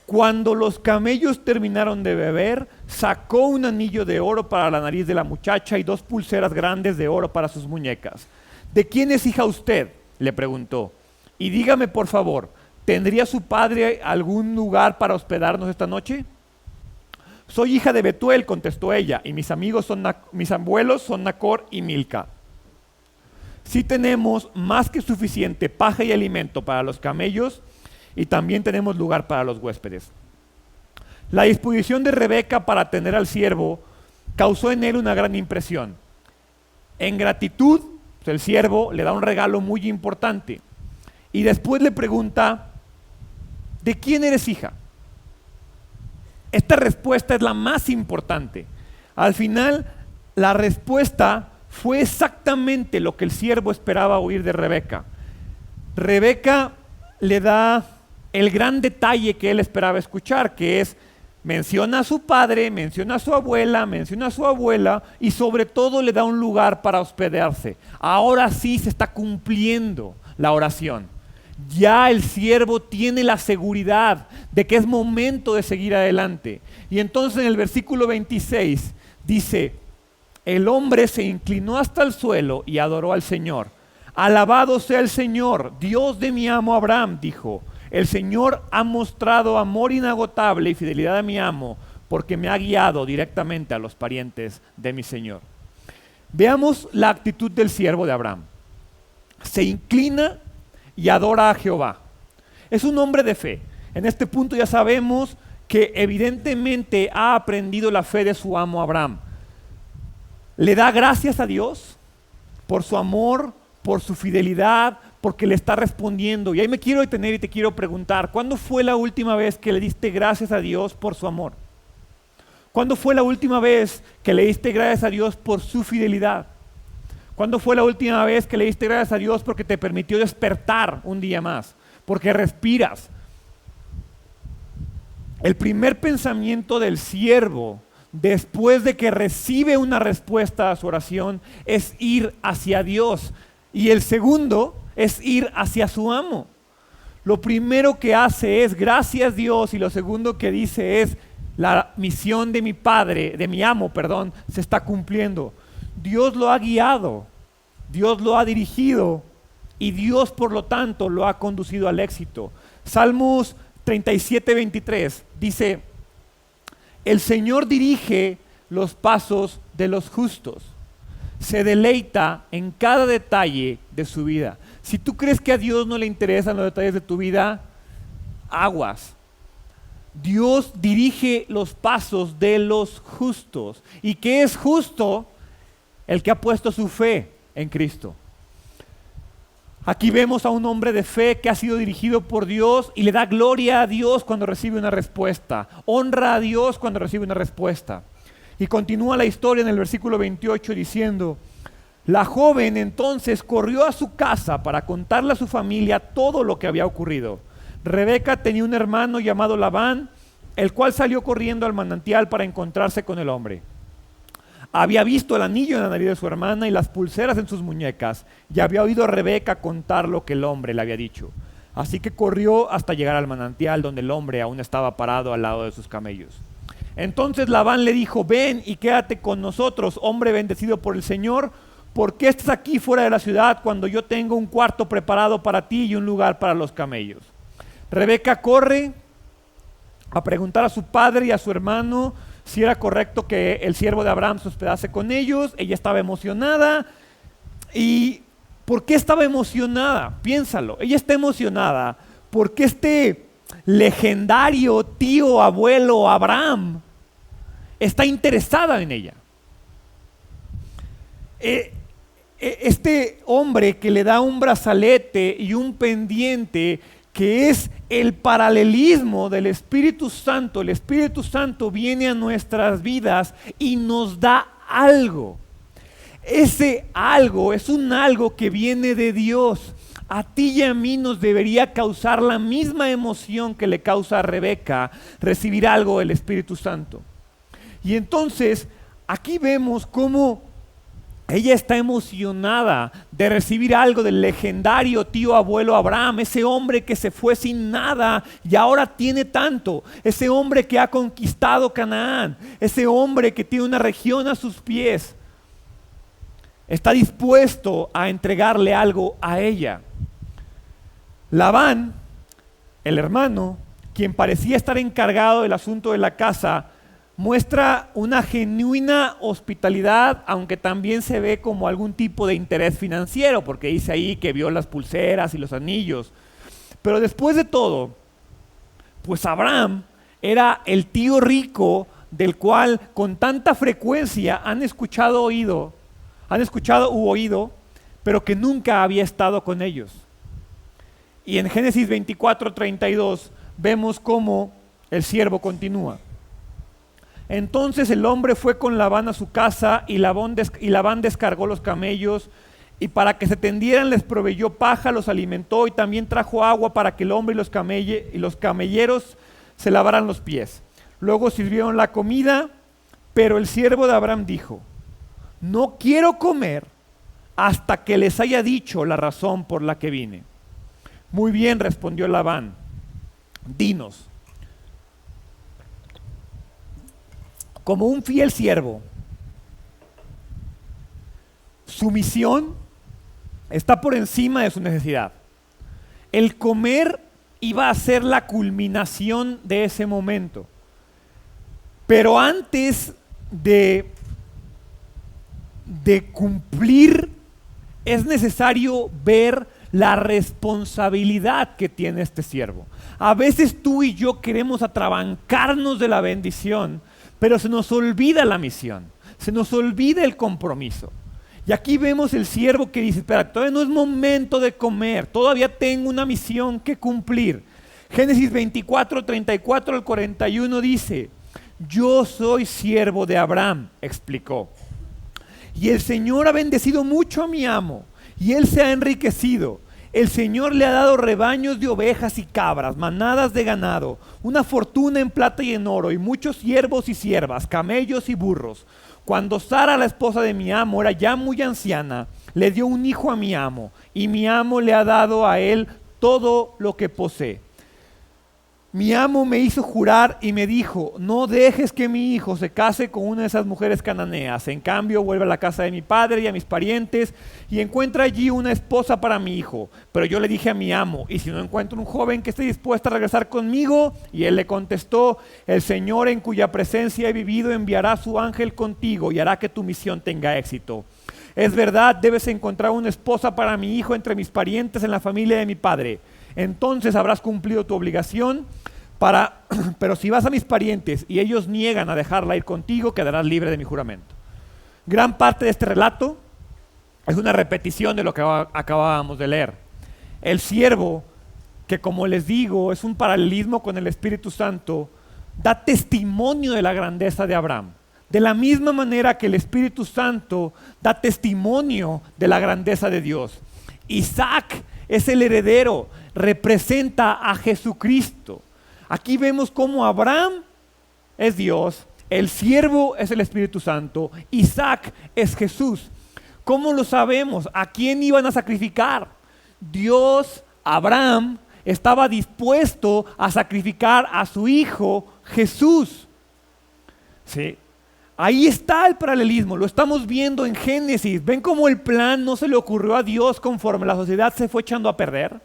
cuando los camellos terminaron de beber, sacó un anillo de oro para la nariz de la muchacha y 2 pulseras grandes de oro para sus muñecas. ¿De quién es hija usted?, le preguntó. Y dígame por favor, ¿tendría su padre algún lugar para hospedarnos esta noche? Soy hija de Betuel, contestó ella, y mis abuelos son Nacor y Milca. Sí tenemos más que suficiente paja y alimento para los camellos y también tenemos lugar para los huéspedes. La disposición de Rebeca para atender al siervo causó en él una gran impresión. En gratitud Pues el siervo le da un regalo muy importante. Y después le pregunta, ¿de quién eres hija? Esta respuesta es la más importante. Al final, la respuesta fue exactamente lo que el siervo esperaba oír de Rebeca. Rebeca le da el gran detalle que él esperaba escuchar, que es, menciona a su padre, menciona a su abuela, menciona a su abuela y sobre todo le da un lugar para hospedarse. Ahora sí se está cumpliendo la oración. Ya el siervo tiene la seguridad de que es momento de seguir adelante. Y entonces en el versículo 26 dice, el hombre se inclinó hasta el suelo y adoró al Señor. Alabado sea el Señor, Dios de mi amo Abraham, dijo. El Señor ha mostrado amor inagotable y fidelidad a mi amo, porque me ha guiado directamente a los parientes de mi Señor. Veamos la actitud del siervo de Abraham. Se inclina y adora a Jehová. Es un hombre de fe. En este punto ya sabemos que evidentemente ha aprendido la fe de su amo Abraham. Le da gracias a Dios por su amor, por su fidelidad, porque le está respondiendo. Y ahí me quiero detener y te quiero preguntar, ¿cuándo fue la última vez que le diste gracias a Dios por su amor? ¿Cuándo fue la última vez que le diste gracias a Dios por su fidelidad? ¿Cuándo fue la última vez que le diste gracias a Dios porque te permitió despertar un día más? Porque respiras. El primer pensamiento del siervo, después de que recibe una respuesta a su oración, es ir hacia Dios. Y el segundo es ir hacia su amo. Lo primero que hace es gracias Dios y lo segundo que dice es la misión de mi padre, de mi amo, perdón, se está cumpliendo. Dios lo ha guiado, Dios lo ha dirigido y Dios por lo tanto lo ha conducido al éxito. Salmos 37:23 dice, el Señor dirige los pasos de los justos. Se deleita en cada detalle de su vida. Si tú crees que a Dios no le interesan los detalles de tu vida, aguas. Dios dirige los pasos de los justos. ¿Y qué es justo? El que ha puesto su fe en Cristo. Aquí vemos a un hombre de fe que ha sido dirigido por Dios y le da gloria a Dios cuando recibe una respuesta. Honra a Dios cuando recibe una respuesta. Y continúa la historia en el versículo 28 diciendo, la joven entonces corrió a su casa para contarle a su familia todo lo que había ocurrido. Rebeca tenía un hermano llamado Labán, el cual salió corriendo al manantial para encontrarse con el hombre. Había visto el anillo en la nariz de su hermana y las pulseras en sus muñecas, y había oído a Rebeca contar lo que el hombre le había dicho. Así que corrió hasta llegar al manantial, donde el hombre aún estaba parado al lado de sus camellos. Entonces Labán le dijo, ven y quédate con nosotros, hombre bendecido por el Señor, ¿por qué estás aquí fuera de la ciudad cuando yo tengo un cuarto preparado para ti y un lugar para los camellos? Rebeca corre a preguntar a su padre y a su hermano si era correcto que el siervo de Abraham se hospedase con ellos. Ella estaba emocionada. ¿Y por qué estaba emocionada? Piénsalo, ella está emocionada porque este legendario tío, abuelo Abraham está interesada en ella. Este hombre que le da un brazalete y un pendiente que es el paralelismo del Espíritu Santo. El Espíritu Santo viene a nuestras vidas y nos da algo. Ese algo es un algo que viene de Dios. A ti y a mí nos debería causar la misma emoción que le causa a Rebeca recibir algo del Espíritu Santo. Y entonces aquí vemos cómo ella está emocionada de recibir algo del legendario tío abuelo Abraham, ese hombre que se fue sin nada y ahora tiene tanto, ese hombre que ha conquistado Canaán, ese hombre que tiene una región a sus pies, está dispuesto a entregarle algo a ella. Labán, el hermano, quien parecía estar encargado del asunto de la casa, muestra una genuina hospitalidad, aunque también se ve como algún tipo de interés financiero, porque dice ahí que vio las pulseras y los anillos. Pero después de todo, pues Abraham era el tío rico del cual con tanta frecuencia han escuchado u oído pero que nunca había estado con ellos. Y en Génesis 24:32 vemos cómo el siervo continúa. Entonces el hombre fue con Labán a su casa y Labán descargó los camellos y para que se tendieran les proveyó paja, los alimentó y también trajo agua para que el hombre y los camelleros se lavaran los pies. Luego sirvieron la comida, pero el siervo de Abraham dijo: no quiero comer hasta que les haya dicho la razón por la que vine. Muy bien, respondió Labán, dinos. Como un fiel siervo, su misión está por encima de su necesidad. El comer iba a ser la culminación de ese momento. Pero antes de cumplir, es necesario ver la responsabilidad que tiene este siervo. A veces tú y yo queremos atrabancarnos de la bendición, pero se nos olvida la misión, se nos olvida el compromiso. Y aquí vemos el siervo que dice: espera, todavía no es momento de comer, todavía tengo una misión que cumplir. Génesis 24:34 al 41 dice: yo soy siervo de Abraham, explicó, y el Señor ha bendecido mucho a mi amo, y él se ha enriquecido. El Señor le ha dado rebaños de ovejas y cabras, manadas de ganado, una fortuna en plata y en oro, y muchos siervos y siervas, camellos y burros. Cuando Sara, la esposa de mi amo, era ya muy anciana, le dio un hijo a mi amo, y mi amo le ha dado a él todo lo que posee. Mi amo me hizo jurar y me dijo: no dejes que mi hijo se case con una de esas mujeres cananeas. En cambio, vuelve a la casa de mi padre y a mis parientes y encuentra allí una esposa para mi hijo. Pero yo le dije a mi amo: ¿y si no encuentro un joven que esté dispuesto a regresar conmigo? Y él le contestó: el Señor en cuya presencia he vivido enviará su ángel contigo y hará que tu misión tenga éxito. Es verdad, debes encontrar una esposa para mi hijo entre mis parientes en la familia de mi padre. Entonces habrás cumplido tu obligación, pero si vas a mis parientes y ellos niegan a dejarla ir contigo, quedarás libre de mi juramento. Gran parte de este relato es una repetición de lo que acabábamos de leer. El siervo, que como les digo es un paralelismo con el Espíritu Santo, da testimonio de la grandeza de Abraham. De la misma manera que el Espíritu Santo da testimonio de la grandeza de Dios. Isaac es el heredero, representa a Jesucristo. Aquí vemos cómo Abraham es Dios, el siervo es el Espíritu Santo, Isaac es Jesús. ¿Cómo lo sabemos? ¿A quién iban a sacrificar? Dios, Abraham, estaba dispuesto a sacrificar a su hijo Jesús. ¿Sí? Ahí está el paralelismo, lo estamos viendo en Génesis. ¿Ven cómo el plan no se le ocurrió a Dios conforme la sociedad se fue echando a perder?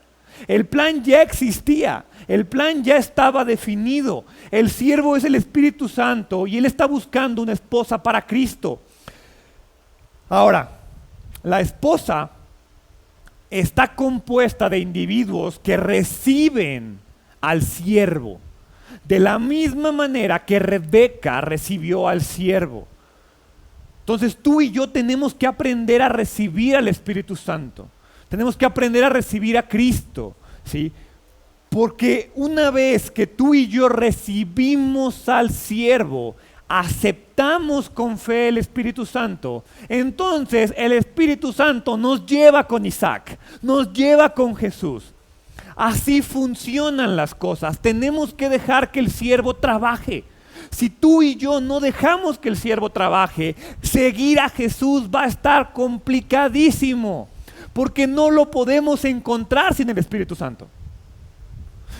El plan ya existía, el plan ya estaba definido. El siervo es el Espíritu Santo y él está buscando una esposa para Cristo. Ahora, la esposa está compuesta de individuos que reciben al siervo, de la misma manera que Rebeca recibió al siervo. Entonces tú y yo tenemos que aprender a recibir al Espíritu Santo. Tenemos que aprender a recibir a Cristo, ¿sí? Porque una vez que tú y yo recibimos al siervo, aceptamos con fe el Espíritu Santo, entonces el Espíritu Santo nos lleva con Isaac, nos lleva con Jesús. Así funcionan las cosas. Tenemos que dejar que el siervo trabaje. Si tú y yo no dejamos que el siervo trabaje, seguir a Jesús va a estar complicadísimo, porque no lo podemos encontrar sin el Espíritu Santo.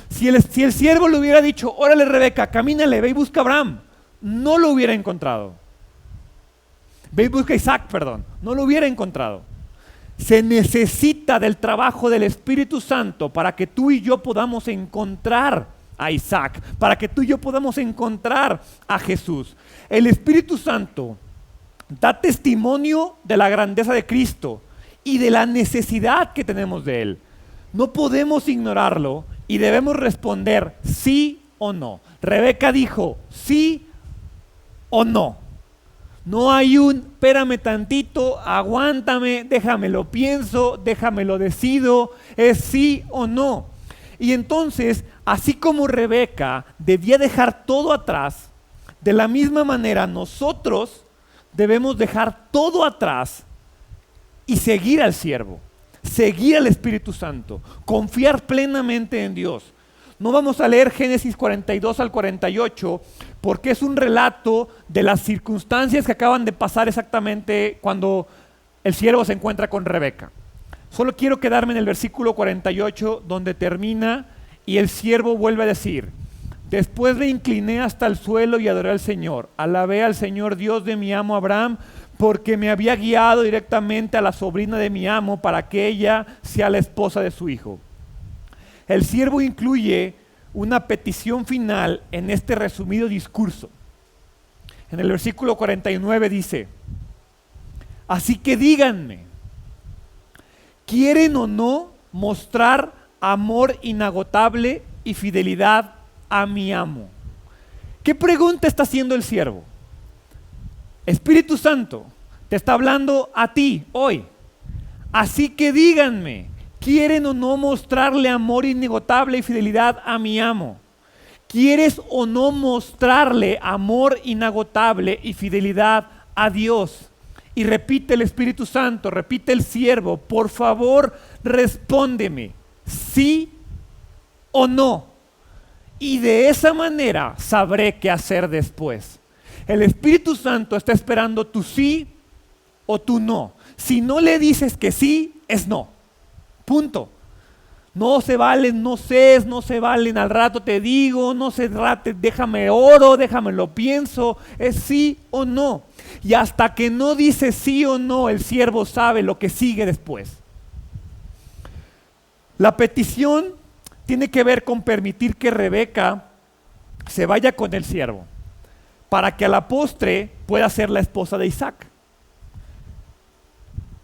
Si el siervo le hubiera dicho: órale Rebeca, camínale, ve y busca a Abraham, no lo hubiera encontrado. Ve y busca a Isaac, no lo hubiera encontrado. Se necesita del trabajo del Espíritu Santo para que tú y yo podamos encontrar a Isaac, para que tú y yo podamos encontrar a Jesús. El Espíritu Santo da testimonio de la grandeza de Cristo y de la necesidad que tenemos de Él. No podemos ignorarlo y debemos responder sí o no. Rebeca dijo sí o no. No hay un, espérame tantito, aguántame, déjame lo pienso, déjame lo decido, es sí o no. Y entonces, así como Rebeca debía dejar todo atrás, de la misma manera nosotros debemos dejar todo atrás y seguir al siervo, seguir al Espíritu Santo, confiar plenamente en Dios. No vamos a leer Génesis 42 al 48 porque es un relato de las circunstancias que acaban de pasar exactamente cuando el siervo se encuentra con Rebeca. Solo quiero quedarme en el versículo 48 donde termina y el siervo vuelve a decir: después me incliné hasta el suelo y adoré al Señor. Alabé al Señor Dios de mi amo Abraham, porque me había guiado directamente a la sobrina de mi amo para que ella sea la esposa de su hijo. El siervo incluye una petición final en este resumido discurso. En el versículo 49 dice: así que díganme, ¿quieren o no mostrar amor inagotable y fidelidad a mi amo? ¿Qué pregunta está haciendo el siervo? Espíritu Santo te está hablando a ti hoy. Así que díganme, ¿quieren o no mostrarle amor inagotable y fidelidad a mi amo? ¿Quieres o no mostrarle amor inagotable y fidelidad a Dios? Y repite el Espíritu Santo, repite el siervo: por favor, respóndeme, sí o no. Y de esa manera sabré qué hacer después. El Espíritu Santo está esperando tu sí o tu no. Si no le dices que sí, es no. Punto. No se valen, no sé, no se valen, al rato te digo, no se trate, déjame oro, déjame lo pienso, es sí o no. Y hasta que no dice sí o no, el siervo sabe lo que sigue después. La petición tiene que ver con permitir que Rebeca se vaya con el siervo, para que a la postre pueda ser la esposa de Isaac.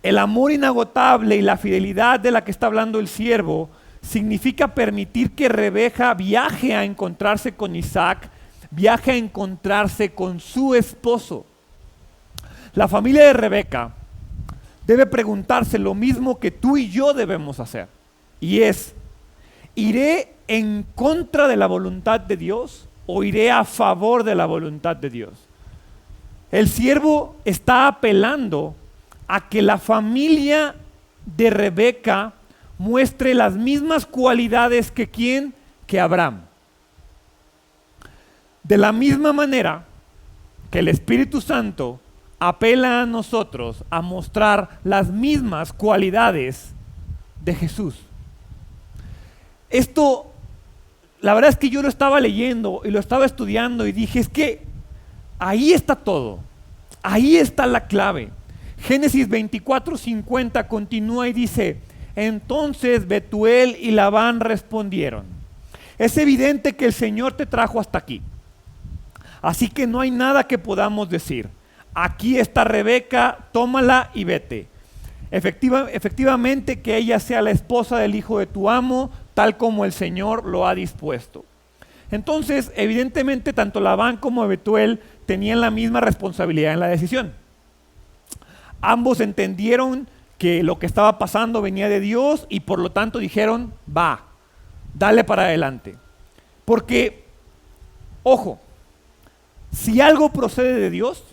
El amor inagotable y la fidelidad de la que está hablando el siervo significa permitir que Rebeca viaje a encontrarse con Isaac, viaje a encontrarse con su esposo. La familia de Rebeca debe preguntarse lo mismo que tú y yo debemos hacer, y es: ¿iré en contra de la voluntad de Dios o iré a favor de la voluntad de Dios? El siervo está apelando a que la familia de Rebeca muestre las mismas cualidades que ¿quién? Que Abraham. De la misma manera que el Espíritu Santo apela a nosotros a mostrar las mismas cualidades de Jesús. Esto, la verdad es que yo lo estaba leyendo y lo estaba estudiando y dije, es que ahí está todo, ahí está la clave. Génesis 24:50 continúa y dice: entonces Betuel y Labán respondieron: es evidente que el Señor te trajo hasta aquí, así que no hay nada que podamos decir. Aquí está Rebeca, tómala y vete. Efectivamente que ella sea la esposa del hijo de tu amo, tal como el Señor lo ha dispuesto. Entonces, evidentemente, tanto Labán como Betuel tenían la misma responsabilidad en la decisión. Ambos entendieron que lo que estaba pasando venía de Dios y por lo tanto dijeron: va, dale para adelante. Porque, ojo, si algo procede de Dios,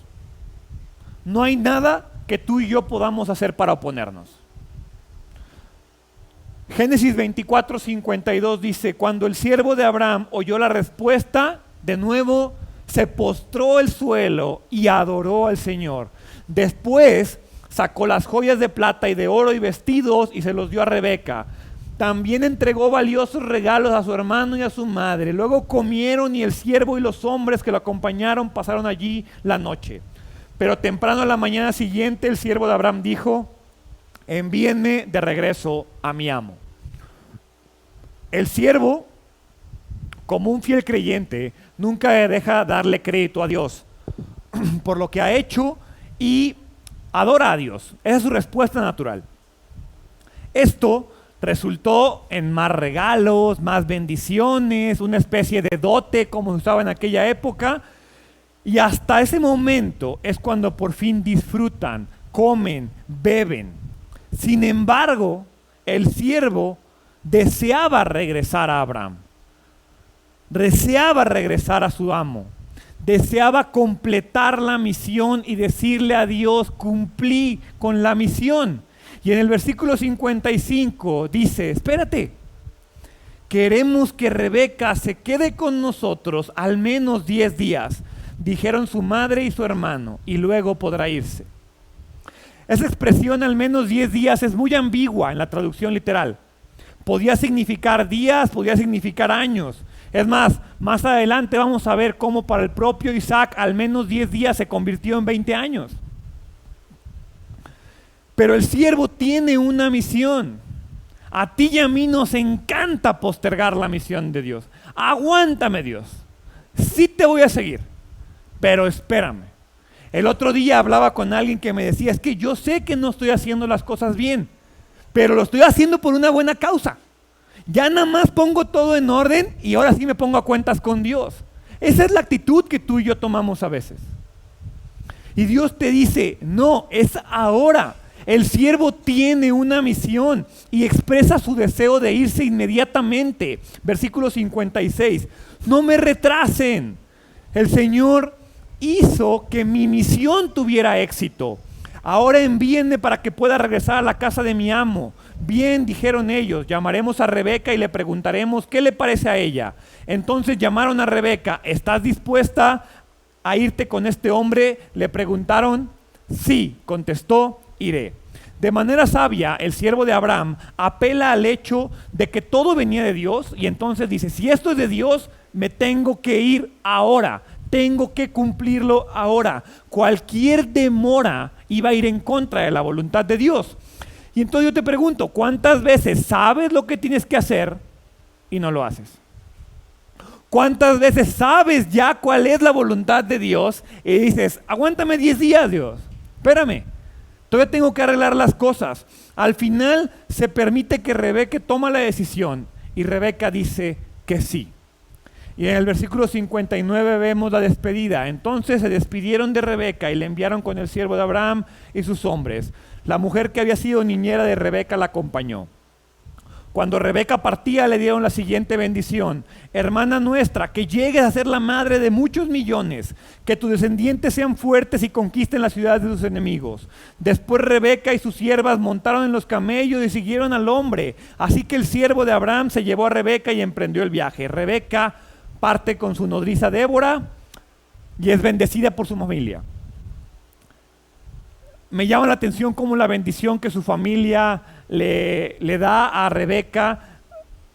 no hay nada que tú y yo podamos hacer para oponernos. Génesis 24:52 dice: cuando el siervo de Abraham oyó la respuesta, de nuevo se postró el suelo y adoró al Señor. Después sacó las joyas de plata y de oro y vestidos y se los dio a Rebeca. También entregó valiosos regalos a su hermano y a su madre. Luego comieron y el siervo y los hombres que lo acompañaron pasaron allí la noche. Pero temprano a la mañana siguiente el siervo de Abraham dijo: envíenme de regreso a mi amo. El siervo, como un fiel creyente, nunca deja darle crédito a Dios por lo que ha hecho y adora a Dios. Esa es su respuesta natural. Esto resultó en más regalos, más bendiciones, una especie de dote como se usaba en aquella época. Y hasta ese momento es cuando por fin disfrutan, comen, beben. Sin embargo, el siervo deseaba regresar a Abraham. Deseaba regresar a su amo. Deseaba completar la misión y decirle a Dios: cumplí con la misión. Y en el versículo 55 dice: espérate, queremos que Rebeca se quede con nosotros al menos 10 días, dijeron su madre y su hermano, y luego podrá irse. Esa expresión al menos 10 días es muy ambigua en la traducción literal. Podía significar días, podía significar años. Es más adelante vamos a ver cómo para el propio Isaac al menos 10 días se convirtió en 20 años. Pero el siervo tiene una misión. A ti y a mí nos encanta postergar la misión de Dios. Aguántame, Dios. Sí te voy a seguir, pero espérame. El otro día hablaba con alguien que me decía: es que yo sé que no estoy haciendo las cosas bien, pero lo estoy haciendo por una buena causa. Ya nada más pongo todo en orden y ahora sí me pongo a cuentas con Dios. Esa es la actitud que tú y yo tomamos a veces. Y Dios te dice: no, es ahora. El siervo tiene una misión y expresa su deseo de irse inmediatamente. Versículo 56. No me retrasen. El Señor hizo que mi misión tuviera éxito. Ahora envíenme para que pueda regresar a la casa de mi amo. Bien, dijeron ellos, llamaremos a Rebeca y le preguntaremos qué le parece a ella. Entonces llamaron a Rebeca. ¿Estás dispuesta a irte con este hombre? Le preguntaron. Sí, contestó, iré. De manera sabia, el siervo de Abraham apela al hecho de que todo venía de Dios y entonces dice: si esto es de Dios, me tengo que ir ahora. Tengo que cumplirlo ahora. Cualquier demora iba a ir en contra de la voluntad de Dios. Y entonces yo te pregunto: ¿cuántas veces sabes lo que tienes que hacer y no lo haces? ¿Cuántas veces sabes ya cuál es la voluntad de Dios y dices: aguántame 10 días, Dios, espérame, todavía tengo que arreglar las cosas? Al final se permite que Rebeca toma la decisión y Rebeca dice que sí. Y en el versículo 59 vemos la despedida. Entonces se despidieron de Rebeca y le enviaron con el siervo de Abraham y sus hombres. La mujer que había sido niñera de Rebeca la acompañó. Cuando Rebeca partía, le dieron la siguiente bendición: hermana nuestra, que llegues a ser la madre de muchos millones, que tus descendientes sean fuertes y conquisten las ciudades de sus enemigos. Después Rebeca y sus siervas montaron en los camellos y siguieron al hombre. Así que el siervo de Abraham se llevó a Rebeca y emprendió el viaje. Rebeca parte con su nodriza Débora y es bendecida por su familia. Me llama la atención cómo la bendición que su familia le da a Rebeca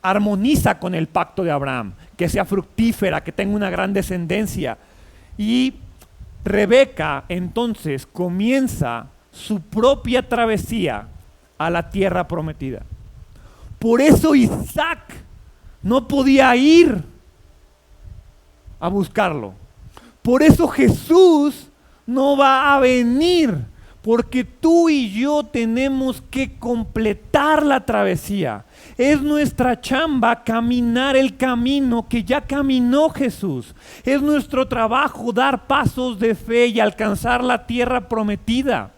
armoniza con el pacto de Abraham, que sea fructífera, que tenga una gran descendencia. Y Rebeca entonces comienza su propia travesía a la tierra prometida. Por eso Isaac no podía ir a buscarlo. Por eso Jesús no va a venir, porque tú y yo tenemos que completar la travesía. Es nuestra chamba caminar el camino que ya caminó Jesús. Es nuestro trabajo dar pasos de fe y alcanzar la tierra prometida.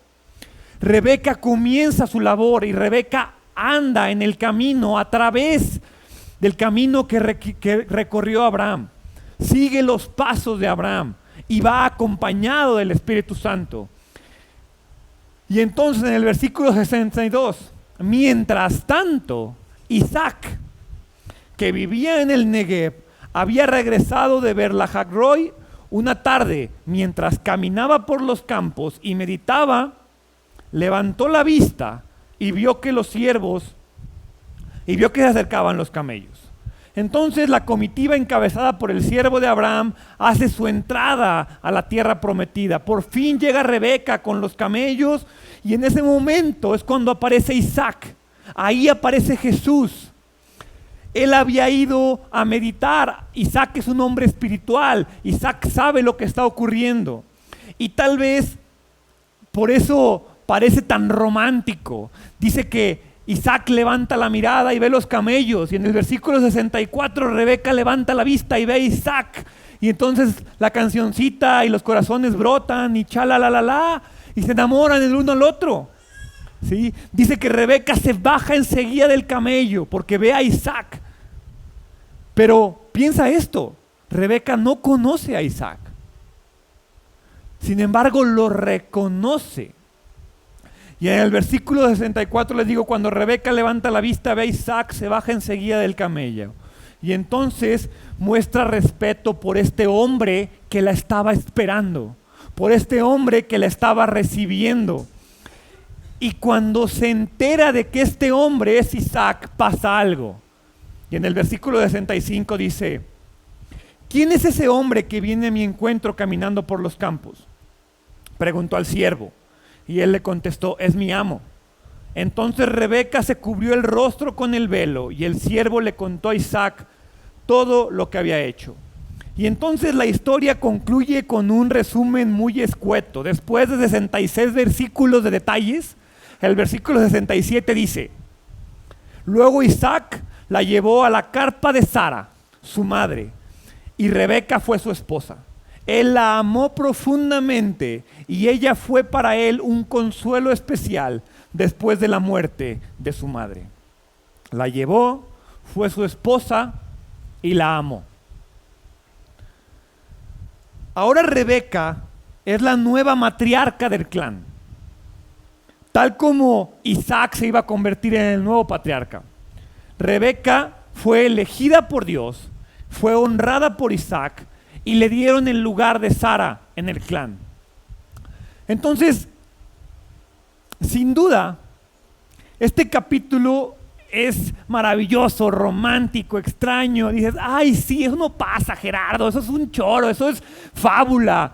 Rebeca comienza su labor y Rebeca anda en el camino a través del camino que recorrió Abraham. Sigue los pasos de Abraham y va acompañado del Espíritu Santo. Y entonces en el versículo 62, mientras tanto, Isaac, que vivía en el Negev, había regresado de Berlajac-Roi una tarde. Mientras caminaba por los campos y meditaba, levantó la vista y vio que se acercaban los camellos. Entonces la comitiva encabezada por el siervo de Abraham hace su entrada a la tierra prometida. Por fin llega Rebeca con los camellos y en ese momento es cuando aparece Isaac. Ahí aparece Jesús. Él había ido a meditar. Isaac es un hombre espiritual. Isaac sabe lo que está ocurriendo. Y tal vez por eso parece tan romántico. Dice que Isaac levanta la mirada y ve los camellos, y en el versículo 64 Rebeca levanta la vista y ve a Isaac Y entonces la cancioncita y los corazones brotan y la y se enamoran el uno al otro. ¿Sí? Dice que Rebeca se baja enseguida del camello porque ve a Isaac. Pero piensa esto, Rebeca no conoce a Isaac. Sin embargo, lo reconoce. Y en el versículo 64 les digo, cuando Rebeca levanta la vista, ve a Isaac, se baja enseguida del camello. Y entonces muestra respeto por este hombre que la estaba esperando, por este hombre que la estaba recibiendo. Y cuando se entera de que este hombre es Isaac, pasa algo. Y en el versículo 65 dice, ¿quién es ese hombre que viene a mi encuentro caminando por los campos? Preguntó al siervo. Y él le contestó, es mi amo. Entonces Rebeca se cubrió el rostro con el velo y el siervo le contó a Isaac todo lo que había hecho. Y entonces la historia concluye con un resumen muy escueto. Después de 66 versículos de detalles, el versículo 67 dice, luego Isaac la llevó a la carpa de Sara, su madre, y Rebeca fue su esposa. Él la amó profundamente y ella fue para él un consuelo especial después de la muerte de su madre. La llevó, fue su esposa y la amó. Ahora Rebeca es la nueva matriarca del clan, tal como Isaac se iba a convertir en el nuevo patriarca. Rebeca fue elegida por Dios, fue honrada por Isaac y le dieron el lugar de Sara en el clan. Entonces, sin duda, este capítulo es maravilloso, romántico, extraño. Dices, ay, sí, eso no pasa, Gerardo, eso es un choro, eso es fábula.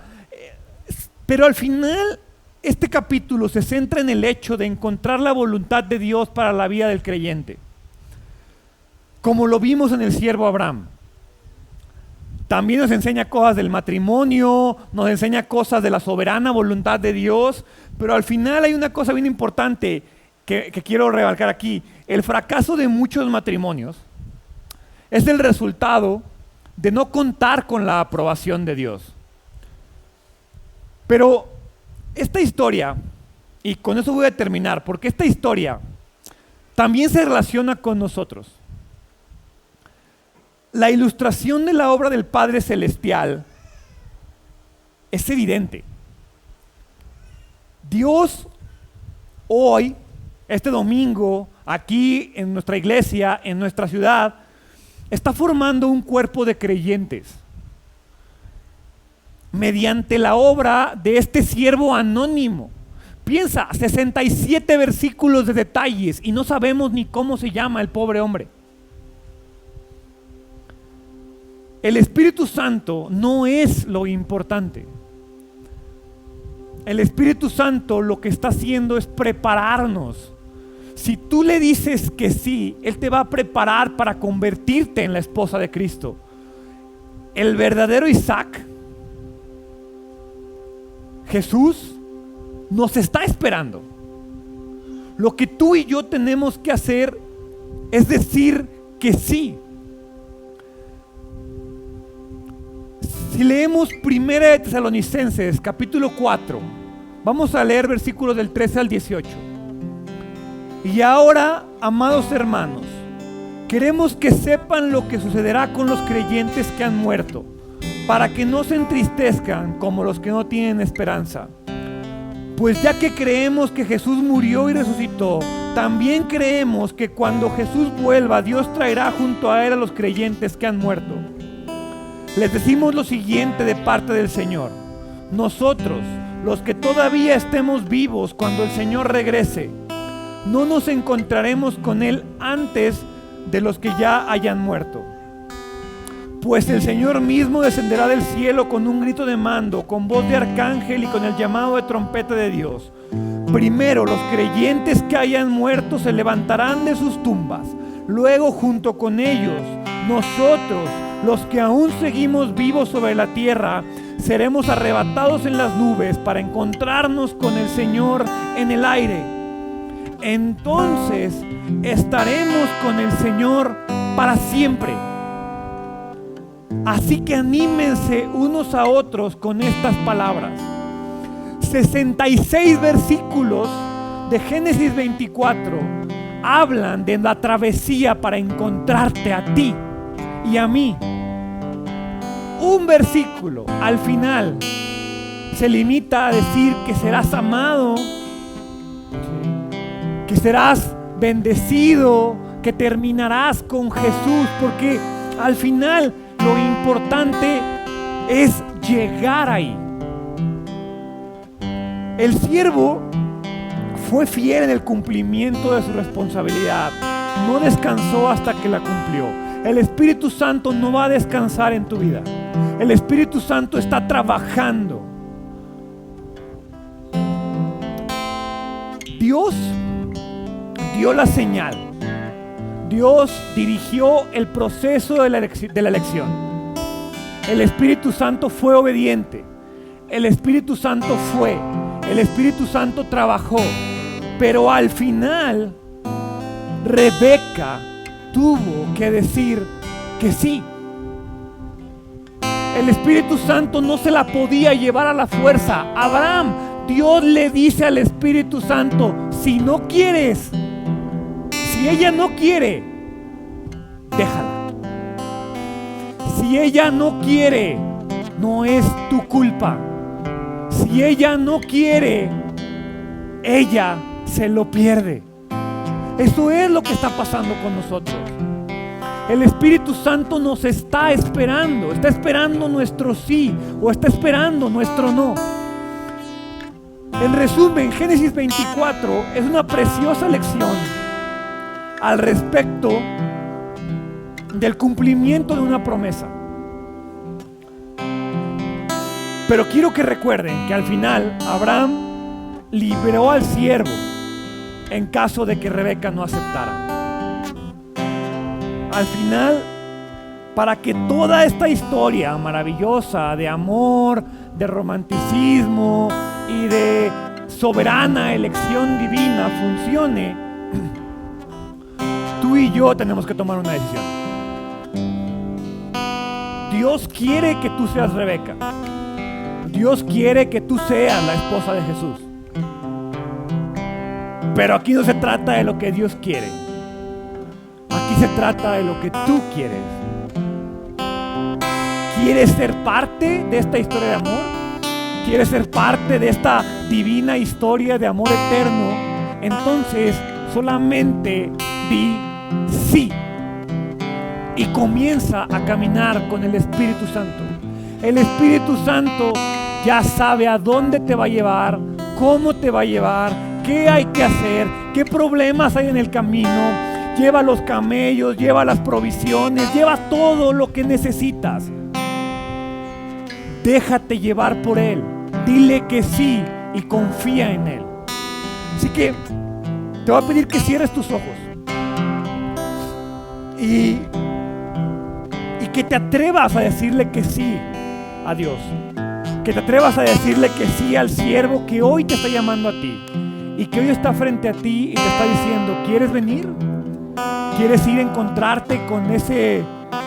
Pero al final, este capítulo se centra en el hecho de encontrar la voluntad de Dios para la vida del creyente, como lo vimos en el siervo Abraham. También nos enseña cosas del matrimonio, nos enseña cosas de la soberana voluntad de Dios, pero al final hay una cosa bien importante que quiero recalcar aquí. El fracaso de muchos matrimonios es el resultado de no contar con la aprobación de Dios. Pero esta historia, y con eso voy a terminar, porque esta historia también se relaciona con nosotros. La ilustración de la obra del Padre Celestial es evidente. Dios hoy, este domingo, aquí en nuestra iglesia, en nuestra ciudad, está formando un cuerpo de creyentes mediante la obra de este siervo anónimo. Piensa, 67 versículos de detalles y no sabemos ni cómo se llama el pobre hombre. El Espíritu Santo no es lo importante. El Espíritu Santo lo que está haciendo es prepararnos. Si tú le dices que sí, Él te va a preparar para convertirte en la esposa de Cristo. El verdadero Isaac, Jesús, nos está esperando. Lo que tú y yo tenemos que hacer es decir que sí. Si leemos 1 de Tesalonicenses, capítulo 4, vamos a leer versículos del 13 al 18. Y ahora, amados hermanos, queremos que sepan lo que sucederá con los creyentes que han muerto, para que no se entristezcan como los que no tienen esperanza. Pues ya que creemos que Jesús murió y resucitó, también creemos que cuando Jesús vuelva, Dios traerá junto a Él a los creyentes que han muerto. Les decimos lo siguiente de parte del Señor: nosotros, los que todavía estemos vivos cuando el Señor regrese, no nos encontraremos con Él antes de los que ya hayan muerto. Pues el Señor mismo descenderá del cielo con un grito de mando, con voz de arcángel y con el llamado de trompeta de Dios. Primero los creyentes que hayan muerto se levantarán de sus tumbas. Luego, junto con ellos, nosotros, los que aún seguimos vivos sobre la tierra, seremos arrebatados en las nubes para encontrarnos con el Señor en el aire. Entonces estaremos con el Señor para siempre. Así que anímense unos a otros con estas palabras. 66 versículos de Génesis 24 hablan de la travesía para encontrarte a ti y a mí. Un versículo al final se limita a decir que serás amado, que serás bendecido, que terminarás con Jesús, porque al final lo importante es llegar ahí. El siervo fue fiel en el cumplimiento de su responsabilidad. No descansó hasta que la cumplió. El Espíritu Santo no va a descansar en tu vida. El Espíritu Santo está trabajando. Dios dio la señal. Dios dirigió el proceso de la elección. El Espíritu Santo fue obediente. El Espíritu Santo fue. El Espíritu Santo trabajó. Pero al final, Rebeca tuvo que decir que sí. El Espíritu Santo no se la podía llevar a la fuerza. Abraham, Dios le dice al Espíritu Santo, si no quieres, si ella no quiere, déjala. Si ella no quiere, no es tu culpa. Si ella no quiere, ella se lo pierde. Eso es lo que está pasando con nosotros. El Espíritu Santo nos está esperando nuestro sí o está esperando nuestro no. En resumen, Génesis 24 es una preciosa lección al respecto del cumplimiento de una promesa. Pero quiero que recuerden que al final Abraham liberó al siervo en caso de que Rebeca no aceptara. Al final, para que toda esta historia maravillosa de amor, de romanticismo y de soberana elección divina funcione, tú y yo tenemos que tomar una decisión. Dios quiere que tú seas Rebeca. Dios quiere que tú seas la esposa de Jesús. Pero aquí no se trata de lo que Dios quiere. Aquí se trata de lo que tú quieres. ¿Quieres ser parte de esta historia de amor? ¿Quieres ser parte de esta divina historia de amor eterno? Entonces solamente di sí y comienza a caminar con el Espíritu Santo. El Espíritu Santo ya sabe a dónde te va a llevar, cómo te va a llevar, qué hay que hacer, qué problemas hay en el camino. Lleva los camellos, lleva las provisiones, lleva todo lo que necesitas. Déjate llevar por Él. Dile que sí y confía en Él. Así que te voy a pedir que cierres tus ojos y que te atrevas a decirle que sí a Dios. Que te atrevas a decirle que sí al siervo que hoy te está llamando a ti y que hoy está frente a ti y te está diciendo, ¿quieres venir? ¿Quieres ir a encontrarte con ese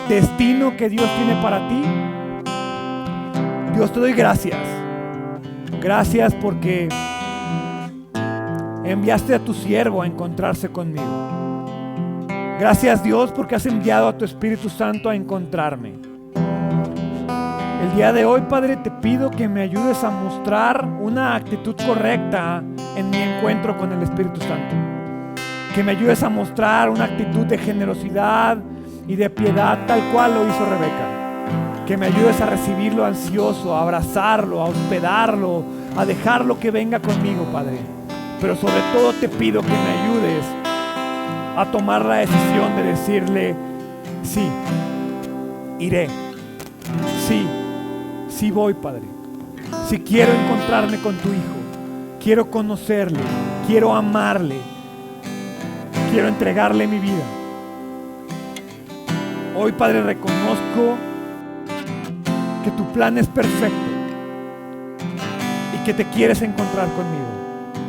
destino que Dios tiene para ti? Dios, te doy gracias. Gracias porque enviaste a tu siervo a encontrarse conmigo. Gracias, Dios, porque has enviado a tu Espíritu Santo a encontrarme. El día de hoy, Padre, te pido que me ayudes a mostrar una actitud correcta en mi encuentro con el Espíritu Santo. Que me ayudes a mostrar una actitud de generosidad y de piedad tal cual lo hizo Rebeca. Que me ayudes a recibirlo ansioso, a abrazarlo, a hospedarlo, a dejarlo que venga conmigo, Padre. Pero sobre todo te pido que me ayudes a tomar la decisión de decirle, sí, iré. Sí voy, Padre. Si quiero encontrarme con tu Hijo, quiero conocerle, quiero amarle, quiero entregarle mi vida. Hoy, Padre, reconozco que tu plan es perfecto y que te quieres encontrar conmigo.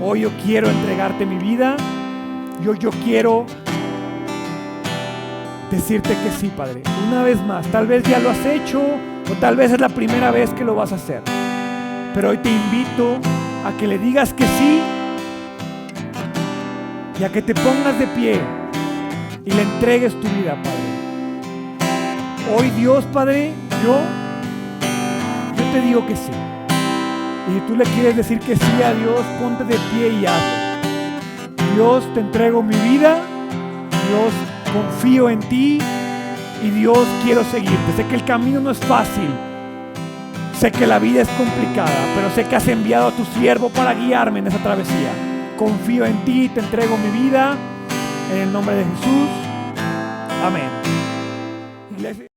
Hoy yo quiero entregarte mi vida. Yo quiero decirte que sí, Padre. Una vez más, tal vez ya lo has hecho o tal vez es la primera vez que lo vas a hacer. Pero hoy te invito a que le digas que sí y a que te pongas de pie y le entregues tu vida, Padre. Hoy Dios, Padre, yo te digo que sí. Y si tú le quieres decir que sí a Dios, ponte de pie y hazlo. Dios, te entrego mi vida. Dios, confío en ti. Y Dios, quiero seguirte. Sé que el camino no es fácil. Sé que la vida es complicada, pero sé que has enviado a tu siervo para guiarme en esa travesía. Confío en ti, te entrego mi vida. En el nombre de Jesús. Amén. Iglesia.